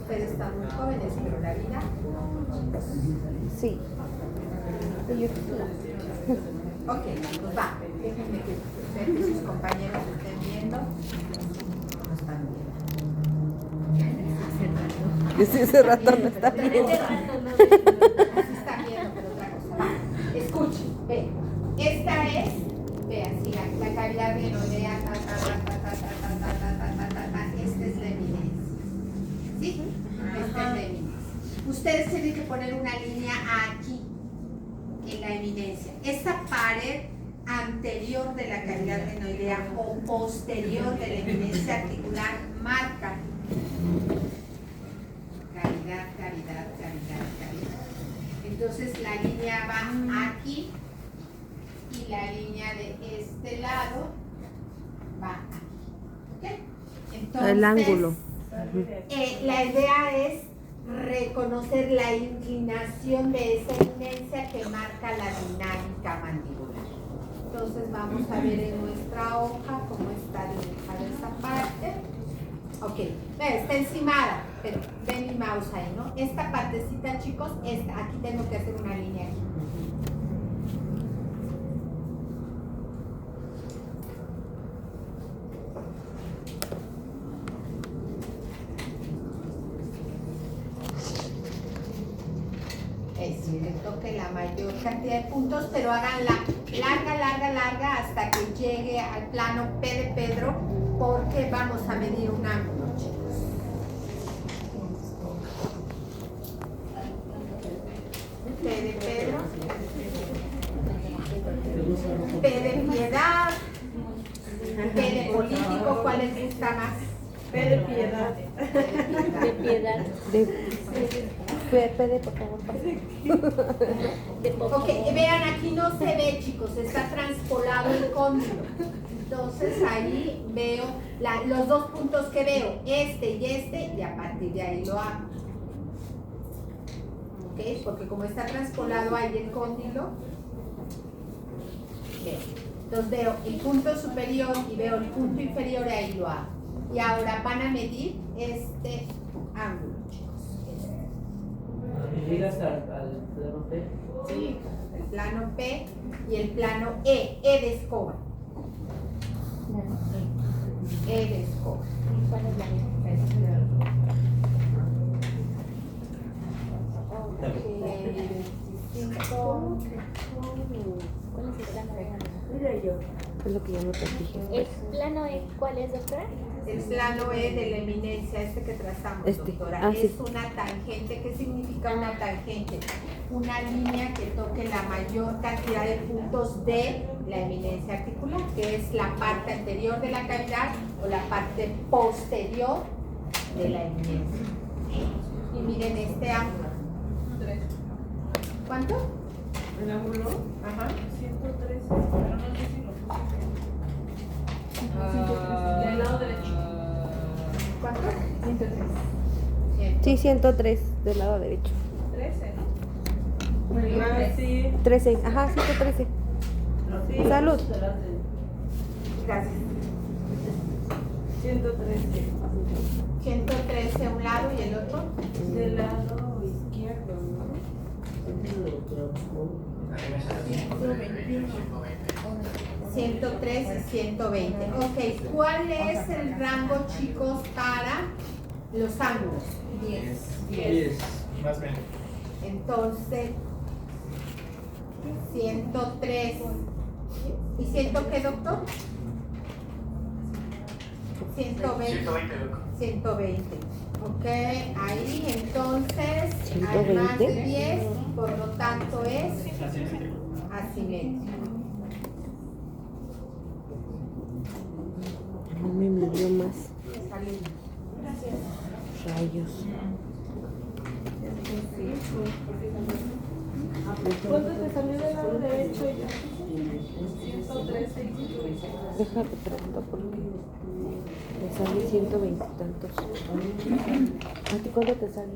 Ustedes están muy jóvenes, pero la vida. sí. Ok, pues va. Déjenme que sus compañeros estén viendo. No están viendo. Desde ese rato no está bien. Así están viendo, pero otra cosa. Va. Escuchen, ve. Esta es, ve así, la cavidad rienoidea, esta es la eminencia. ¿Sí? Esta es la eminencia. Ustedes tienen que poner una línea aquí, en la eminencia. Esta pared anterior de la cavidad rienoidea o posterior de la eminencia articular marca cavidad, cavidad, cavidad, cavidad. Entonces la línea va aquí y la línea de este lado va aquí. ¿Okay? Entonces, El ángulo. la idea es reconocer la inclinación de esa eminencia que marca la dinámica mandibular. Entonces vamos a ver en nuestra hoja cómo está dibujada esa parte. Ok, está encimada, pero ven mi mouse ahí, ¿no? Esta partecita, chicos, aquí tengo que hacer una línea aquí. Es cierto que la mayor cantidad de puntos, pero háganla larga, larga, larga hasta que llegue al plano P de Pedro, porque vamos a medir un ángulo, chicos. P de Pedro, P de piedad, P de piedad. De piedad. Pede, por favor, De poco. Ok, vean, aquí no se ve, chicos, está transpolado el cóndilo. Entonces ahí veo los dos puntos que veo, este, y a partir de ahí lo hago. Ok, porque como está transpolado ahí el cóndilo, veo. Entonces veo el punto superior y veo el punto inferior y ahí lo hago. Y ahora van a medir este ángulo, chicos. Llegas al plano P. Sí, el plano P y el plano E de escoba. E de escoba. ¿Cuál es la ¿Cuál es el plano E? Mira yo. es lo que yo me dije. ¿El plano E cuál es, doctora? El plano E de la eminencia, este que trazamos, doctora, Ah, sí. es una tangente. ¿Qué significa una tangente? Una línea que toque la mayor cantidad de puntos de la eminencia articular, que es la parte anterior de la cavidad o la parte posterior de la eminencia. Y miren este ángulo. ¿Cuánto? El ángulo Ajá. 113, pero no sé si lo puse. Del lado derecho. ¿Cuánto? 113. Sí, 103 del lado derecho. 13. Ah, sí. 13, ajá, 113. Sí. Salud. Gracias. 113. 113 a un lado y el otro. Del lado izquierdo, ¿no? 103 y 120. Ok, ¿cuál es el rango, chicos, para los ángulos? 10. 10. Más bien. Entonces, 103. ¿Y 100 qué, doctor? 120. 120. Ok, ahí entonces hay más de 10, por lo tanto es asimétrico. No me midió más. Rayos. ¿Cuánto te salió del lado derecho ya? 113. Déjate preguntar por qué. Me sale 120 y tantos. ¿A ti cuánto te sale?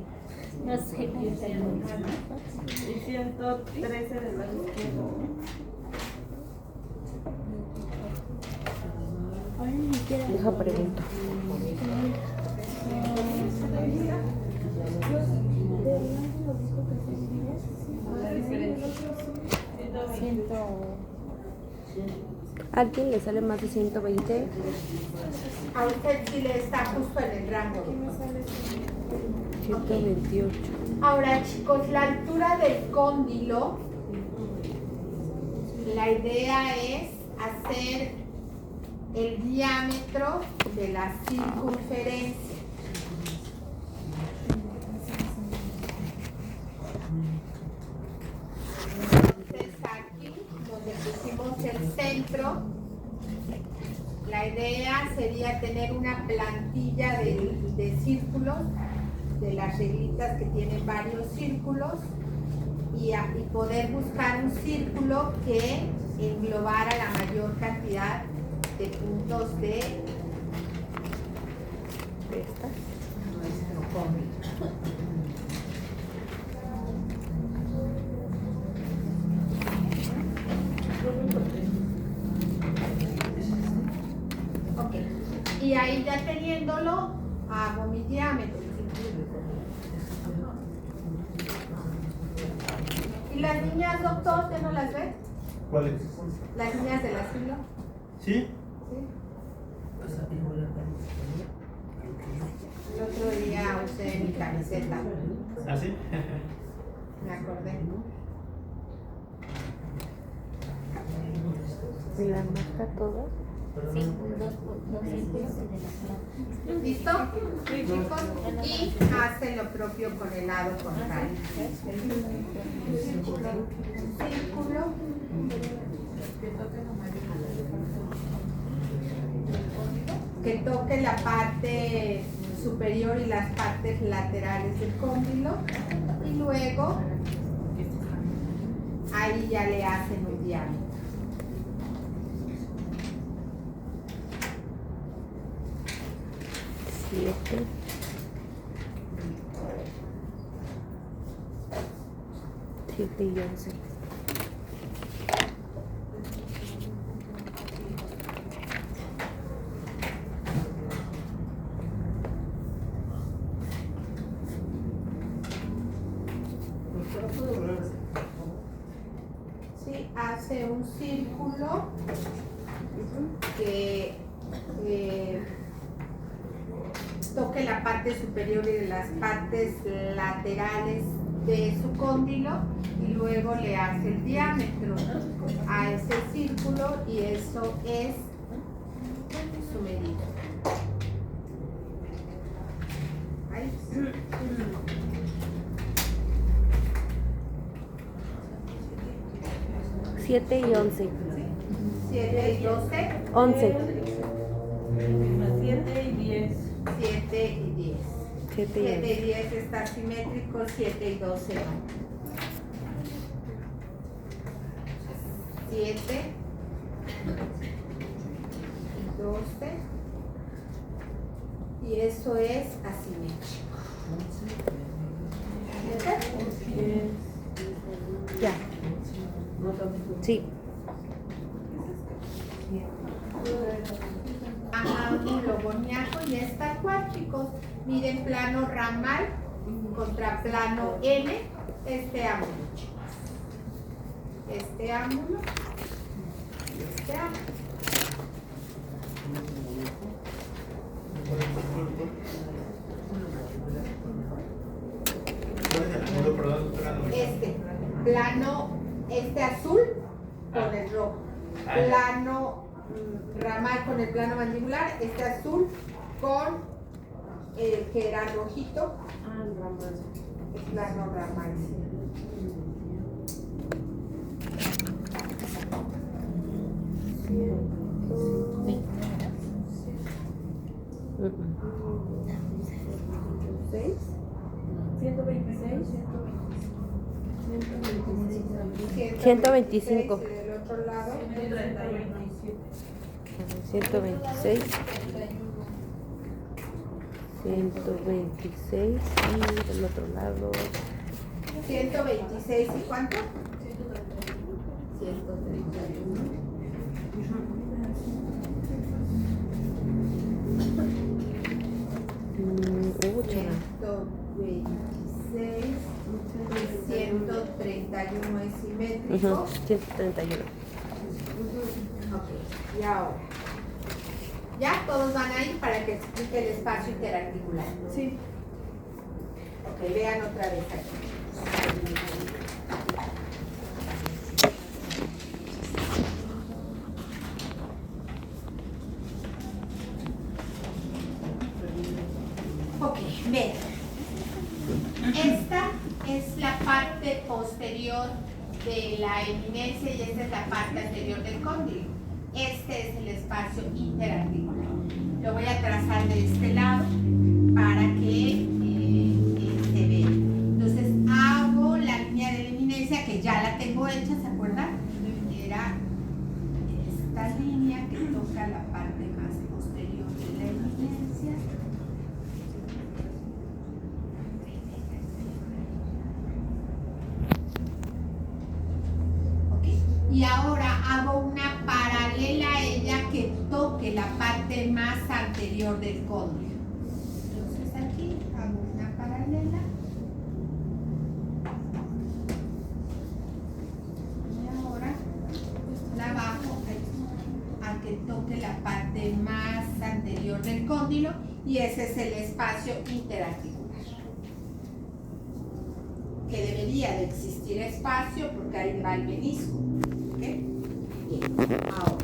No sé. Y 113 del lado izquierdo. Deja pregunto. ¿A alguien le sale más de 120? A usted sí le está justo en el rango. 128. Ahora, chicos, la altura del cóndilo, la idea es hacer el diámetro de la circunferencia. Entonces aquí, donde pusimos el centro, la idea sería tener una plantilla de círculos, de las reglitas que tienen varios círculos, y poder buscar un círculo que englobara la mayor cantidad de puntos de ¿Estas? nuestro cóndilo. Ok, y ahí ya teniéndolo, hago mi diámetro. ¿Y las líneas, doctor, usted no las ve? ¿Cuál es? Las líneas del asilo. ¿Sí? El otro día usé mi camiseta, ¿Así? me acordé. ¿Me la marca todas? Sí, dos círculos de la planta. ¿Listo? Sí, chicos. Y hace lo propio con el lado contrario. Círculo. que toque la parte superior y las partes laterales del cóndilo, y luego ahí ya le hacen un diámetro. Siete. 7 y 11. Sí, hace un círculo que toque la parte superior y de las partes laterales de su cóndilo, y luego le hace el diámetro a ese círculo, y eso es su medida. Ahí. 7 y 11. 7 y 12. 11. 7 y 10. 7 y 10. 7 y 7 11. y 10 está simétrico, 7 y 12 no. 7 y 12, y eso es asimétrico. Ya. Sí. Ángulo boniaco, y es tal cual, chicos. Miren, plano ramal contra plano N, este ángulo, chicos. Este ángulo y este ángulo. ¿Cuál es el ángulo? Perdón, plano. Este plano, este azul con el rojo. Ah, ya. Plano ramal con el plano mandibular, este azul con el que era rojito, el plano ramal. ¿6? 126. 125. Y del otro lado, 126. 126 y del otro lado 126 y cuánto? 131. chala. 126, 131 es simétrico. 131. Ok, y ahora. Ya todos van a ir para que explique el espacio interarticular. Sí. Ok, vean otra vez aquí. Ok, vean. Esta es la parte posterior de la eminencia y esta es la parte anterior del cóndilo. Este es el espacio interarticular. Lo voy a trazar de este lado para que se vea. Entonces hago la línea de la eminencia que ya la tengo hecha, ¿se acuerdan? Era esta línea que toca la parte más posterior de la eminencia. Y ahora hago una paralela a ella que toque la parte más anterior del cóndilo. Entonces aquí hago una paralela. Y ahora la bajo a que toque la parte más anterior del cóndilo y ese es el espacio interarticular. Que debería de existir espacio porque ahí va el menisco. ¿Ok? Bien, ahora.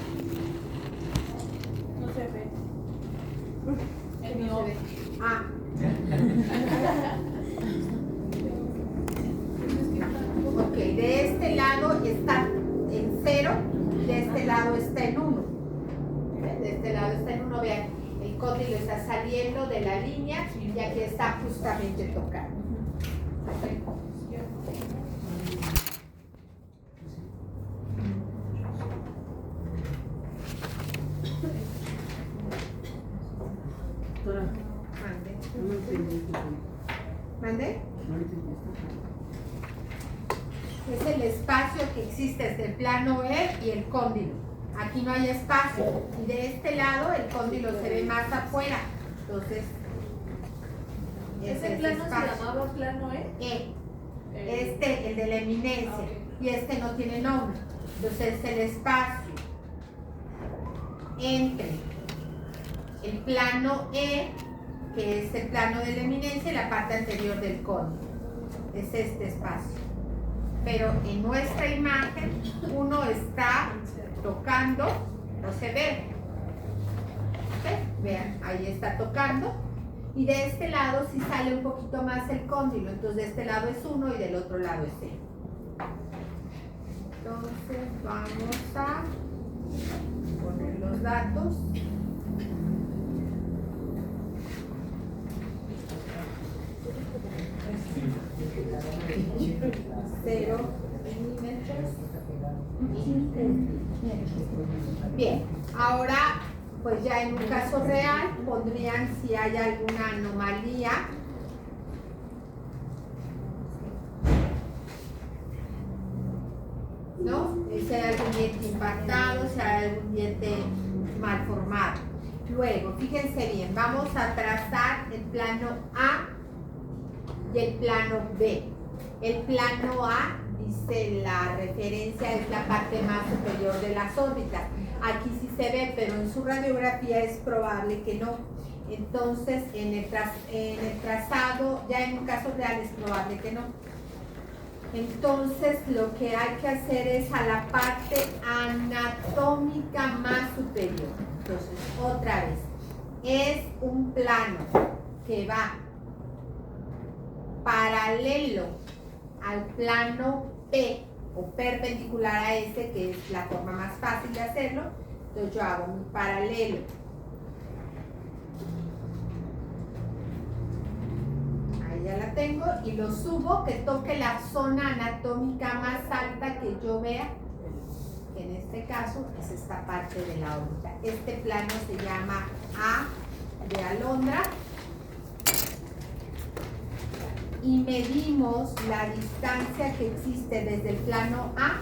No se ve. El mío. Ah. Ok, de este lado está en 0, de este lado está en 1. De este lado está en 1, vean, el está saliendo de la línea y aquí está justamente tocando. Doctora, Mande. no entendí. ¿Mande? No entendí. Es el espacio que existe entre el plano E y el cóndilo. Aquí no hay espacio. Y de este lado el cóndilo se ve más afuera. Entonces, ¿Ese plano se llamaba plano E? E. Este, el de la eminencia. Y este no tiene nombre. Entonces es el espacio entre el plano E, que es el plano de la eminencia, y la parte anterior del cóndilo. Es este espacio. Pero en nuestra imagen uno está tocando, no se ve. ¿Ok? Vean, ahí está tocando. Y de este lado sí sale un poquito más el cóndilo. Entonces de este lado es 1 y del otro lado es 0. Entonces vamos a poner los datos. Cero milímetros. Bien, ahora pues ya en un caso real pondrían si hay alguna anomalía. ¿No? Si hay algún diente impactado, si hay algún diente mal formado. Luego, fíjense bien, vamos a trazar el plano A y el plano B. El plano A, dice la referencia, es la parte más superior de las órbitas. Aquí sí se ve, pero en su radiografía es probable que no. Entonces, en el trazado, ya en un caso real es probable que no. Entonces, lo que hay que hacer es a la parte anatómica más superior. Entonces, otra vez, es un plano que va paralelo al plano P o perpendicular a ese, que es la forma más fácil de hacerlo. Entonces yo hago mi paralelo. Ahí ya la tengo y lo subo, que toque la zona anatómica más alta que yo vea, que en este caso es esta parte de la órbita. Este plano se llama A de alondra. Y medimos la distancia que existe desde el plano A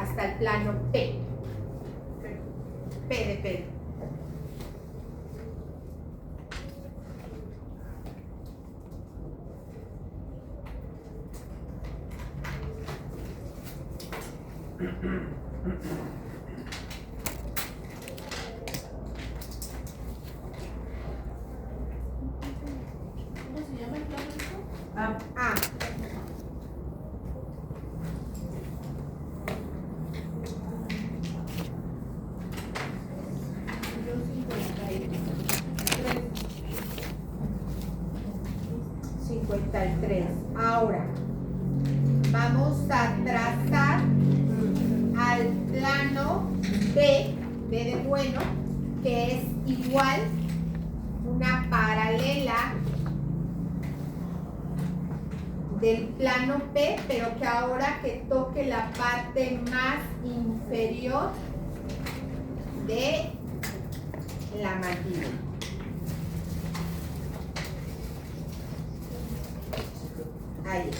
hasta el plano P. P de Pedro. ¿Cómo se llama el plano? A. Yo 53. Ahora, vamos a trazar al plano B de bueno, que es igual, una paralela del plano P, pero que ahora que toque la parte más inferior de la mandíbula. Ahí.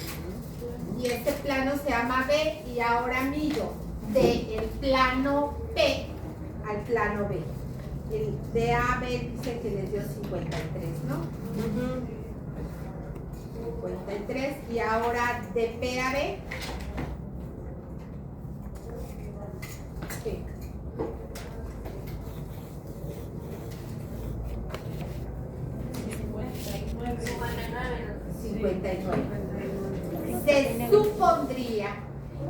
Y este plano se llama B y ahora mido del plano P al plano B. El de A a B dice que les dio 53, ¿no? 53 y ahora de P a B. Sí. Sí. 59. Se supondría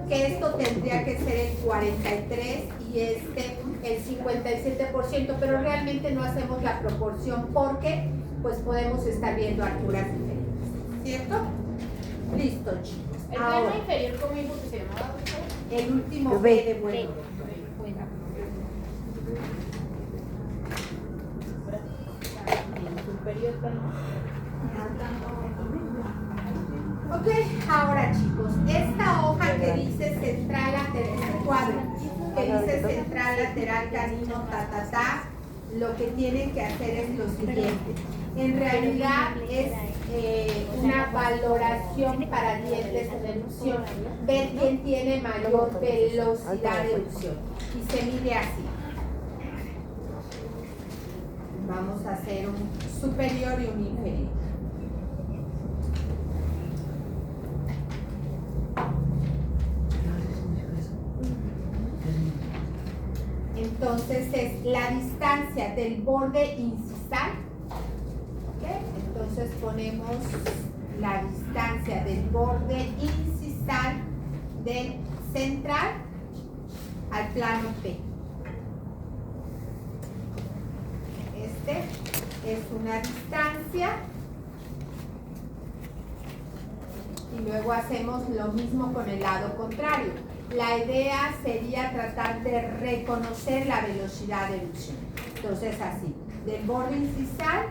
que esto tendría que ser el 43 y este el 57%, pero realmente no hacemos la proporción porque pues podemos estar viendo alturas diferentes, ¿cierto? Listo, chicos. ¿El Ahora, plano inferior cómo dijo que se llamaba? el último B. B de bueno. Bueno. Ok, ahora chicos, esta hoja que dice central lateral, este cuadro que dice central lateral canino lo que tienen que hacer es lo siguiente. En realidad es una valoración para dientes de erupción, ver quién tiene mayor velocidad de erupción y se mide así. Vamos a hacer un superior y un inferior. Entonces es la distancia del borde incisal. ¿Okay? Entonces ponemos la distancia del borde incisal del central al plano P. Este es una distancia. Y luego hacemos lo mismo con el lado contrario. La idea sería tratar de reconocer la velocidad de erupción. Entonces así, del borde incisal,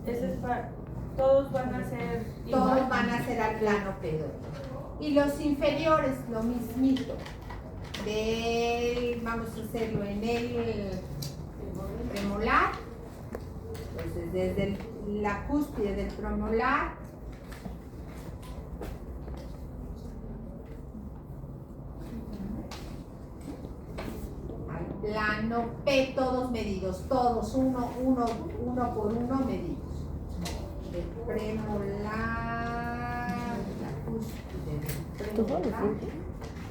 Ese es para, todos van a ser todos igual. van a ser al plano pedonal. Y los inferiores, lo mismito. Vamos a hacerlo en el premolar. Entonces desde la cúspide del premolar plano P, todos medidos, todos, uno por uno medidos. El premolar, la cúspide del premolar.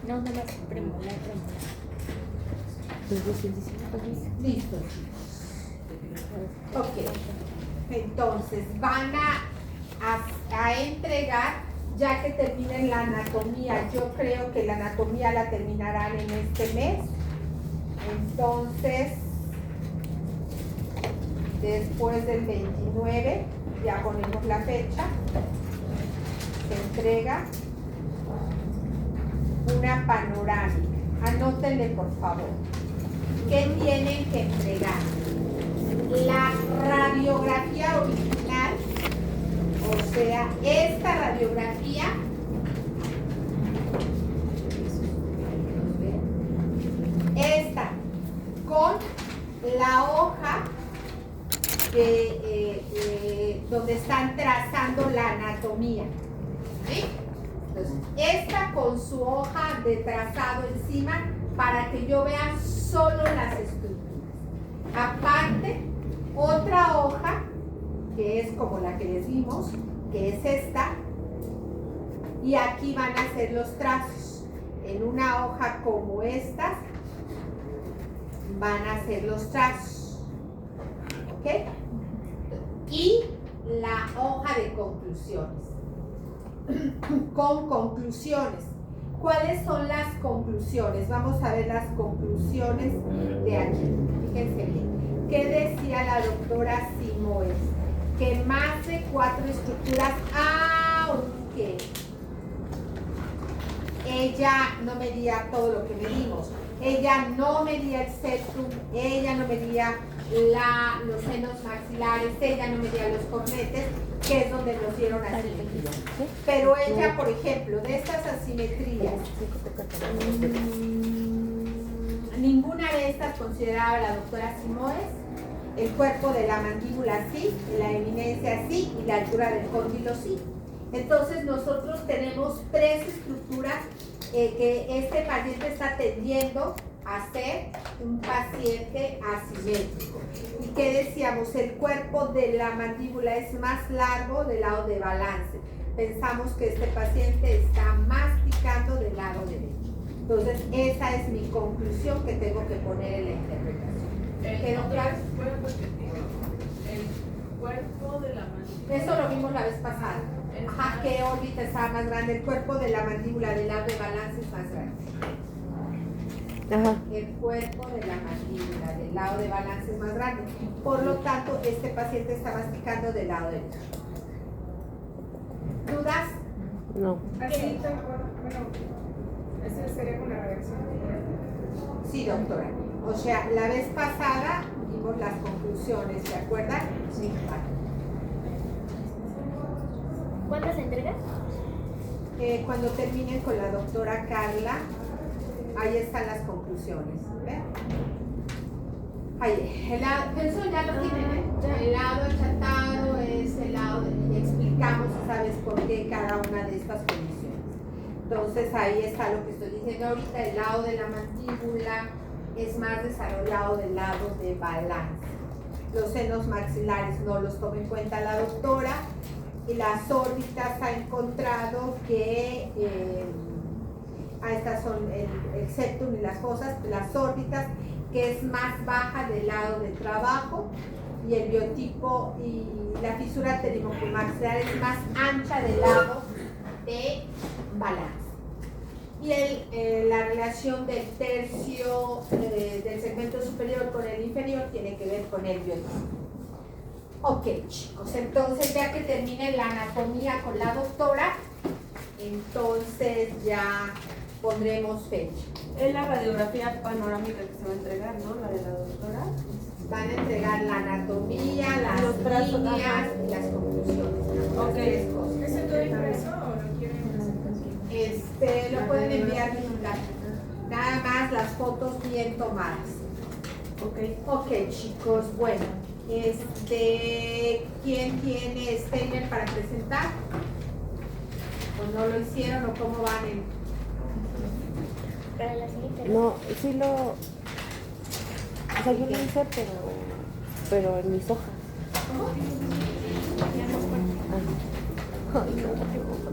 No, nada más premolar. Listo. Ok. Entonces van a entregar, ya que terminen la anatomía, yo creo que la anatomía la terminarán en este mes. Entonces, después del 29, ya ponemos la fecha, se entrega una panorámica. Anótenle por favor. ¿Qué tienen que entregar? La radiografía original, o sea, esta radiografía. Esta, con la hoja donde están trazando la anatomía. ¿Sí? Entonces, esta con su hoja de trazado encima para que yo vea solo las estructuras. Aparte, otra hoja, que es como la que les dimos, que es esta, y aquí van a hacer los trazos. En una hoja como esta, van a hacer los trazos, ¿ok? Y la hoja de conclusiones, con conclusiones. ¿Cuáles son las conclusiones? Vamos a ver las conclusiones de aquí. Fíjense bien. ¿Qué decía la doctora Simoes? Que más de 4 estructuras, aunque ella no medía todo lo que medimos. Ella no medía el septum, ella no medía los senos maxilares, ella no medía los cornetes, que es donde nos dieron asimetría. Pero ella, por ejemplo, de estas asimetrías, ninguna de estas consideraba la doctora Simoes. El cuerpo de la mandíbula sí, la eminencia sí y la altura del cóndilo sí. Entonces nosotros tenemos 3 estructuras que este paciente está tendiendo a ser un paciente asimétrico. ¿Y qué decíamos? El cuerpo de la mandíbula es más largo del lado de balance. Pensamos que este paciente está masticando del lado derecho. Entonces esa es mi conclusión que tengo que poner en la interpretación. ¿Quedó claro? El cuerpo de la mandíbula. Eso lo vimos la vez pasada. Ajá, ¿qué órbita estaba más grande? El cuerpo de la mandíbula del lado de balance es más grande. Ajá. El cuerpo de la mandíbula del lado de balance es más grande. Por lo tanto, este paciente está masticando del lado derecho. ¿Dudas? No. Así, bueno, eso sería con la reacción. Sí, doctora. O sea, la vez pasada vimos las conclusiones, ¿se acuerdan? Sí. Vale. ¿Cuántas entregas? Cuando terminen con la doctora Carla, ahí están las conclusiones. ¿Ve? Ahí, eso ya lo tienen, ¿eh? El lado achatado es el lado, y explicamos, ¿sabes por qué cada una de estas condiciones? Entonces ahí está lo que estoy diciendo ahorita, el lado de la mandíbula es más desarrollado del lado de balance. Los senos maxilares no los toma en cuenta la doctora, y las órbitas ha encontrado que estas son el septum y las fosas, las órbitas, que es más baja del lado del trabajo, y el biotipo y la fisura pterimomaxilar es más ancha del lado de balance. Y la relación del tercio del segmento superior con el inferior tiene que ver con el biotipo. Ok, chicos, entonces ya que termine la anatomía con la doctora, entonces ya pondremos fecha. Es la radiografía panorámica que se va a entregar, ¿no? La de la doctora. Van a entregar la anatomía, las Los brazos, líneas ajá. y las conclusiones. Las Ok. tres cosas. ¿Ese todo impreso o lo quieren? Lo pueden enviar digital. Nada más las fotos bien tomadas. Ok, chicos, bueno. ¿Quién tiene Steiner para presentar? ¿O no lo hicieron o cómo van en? Para la siguiente. No, sí lo. O sea, yo lo hice, pero en mis hojas. Ah. Ay, no, tengo otra.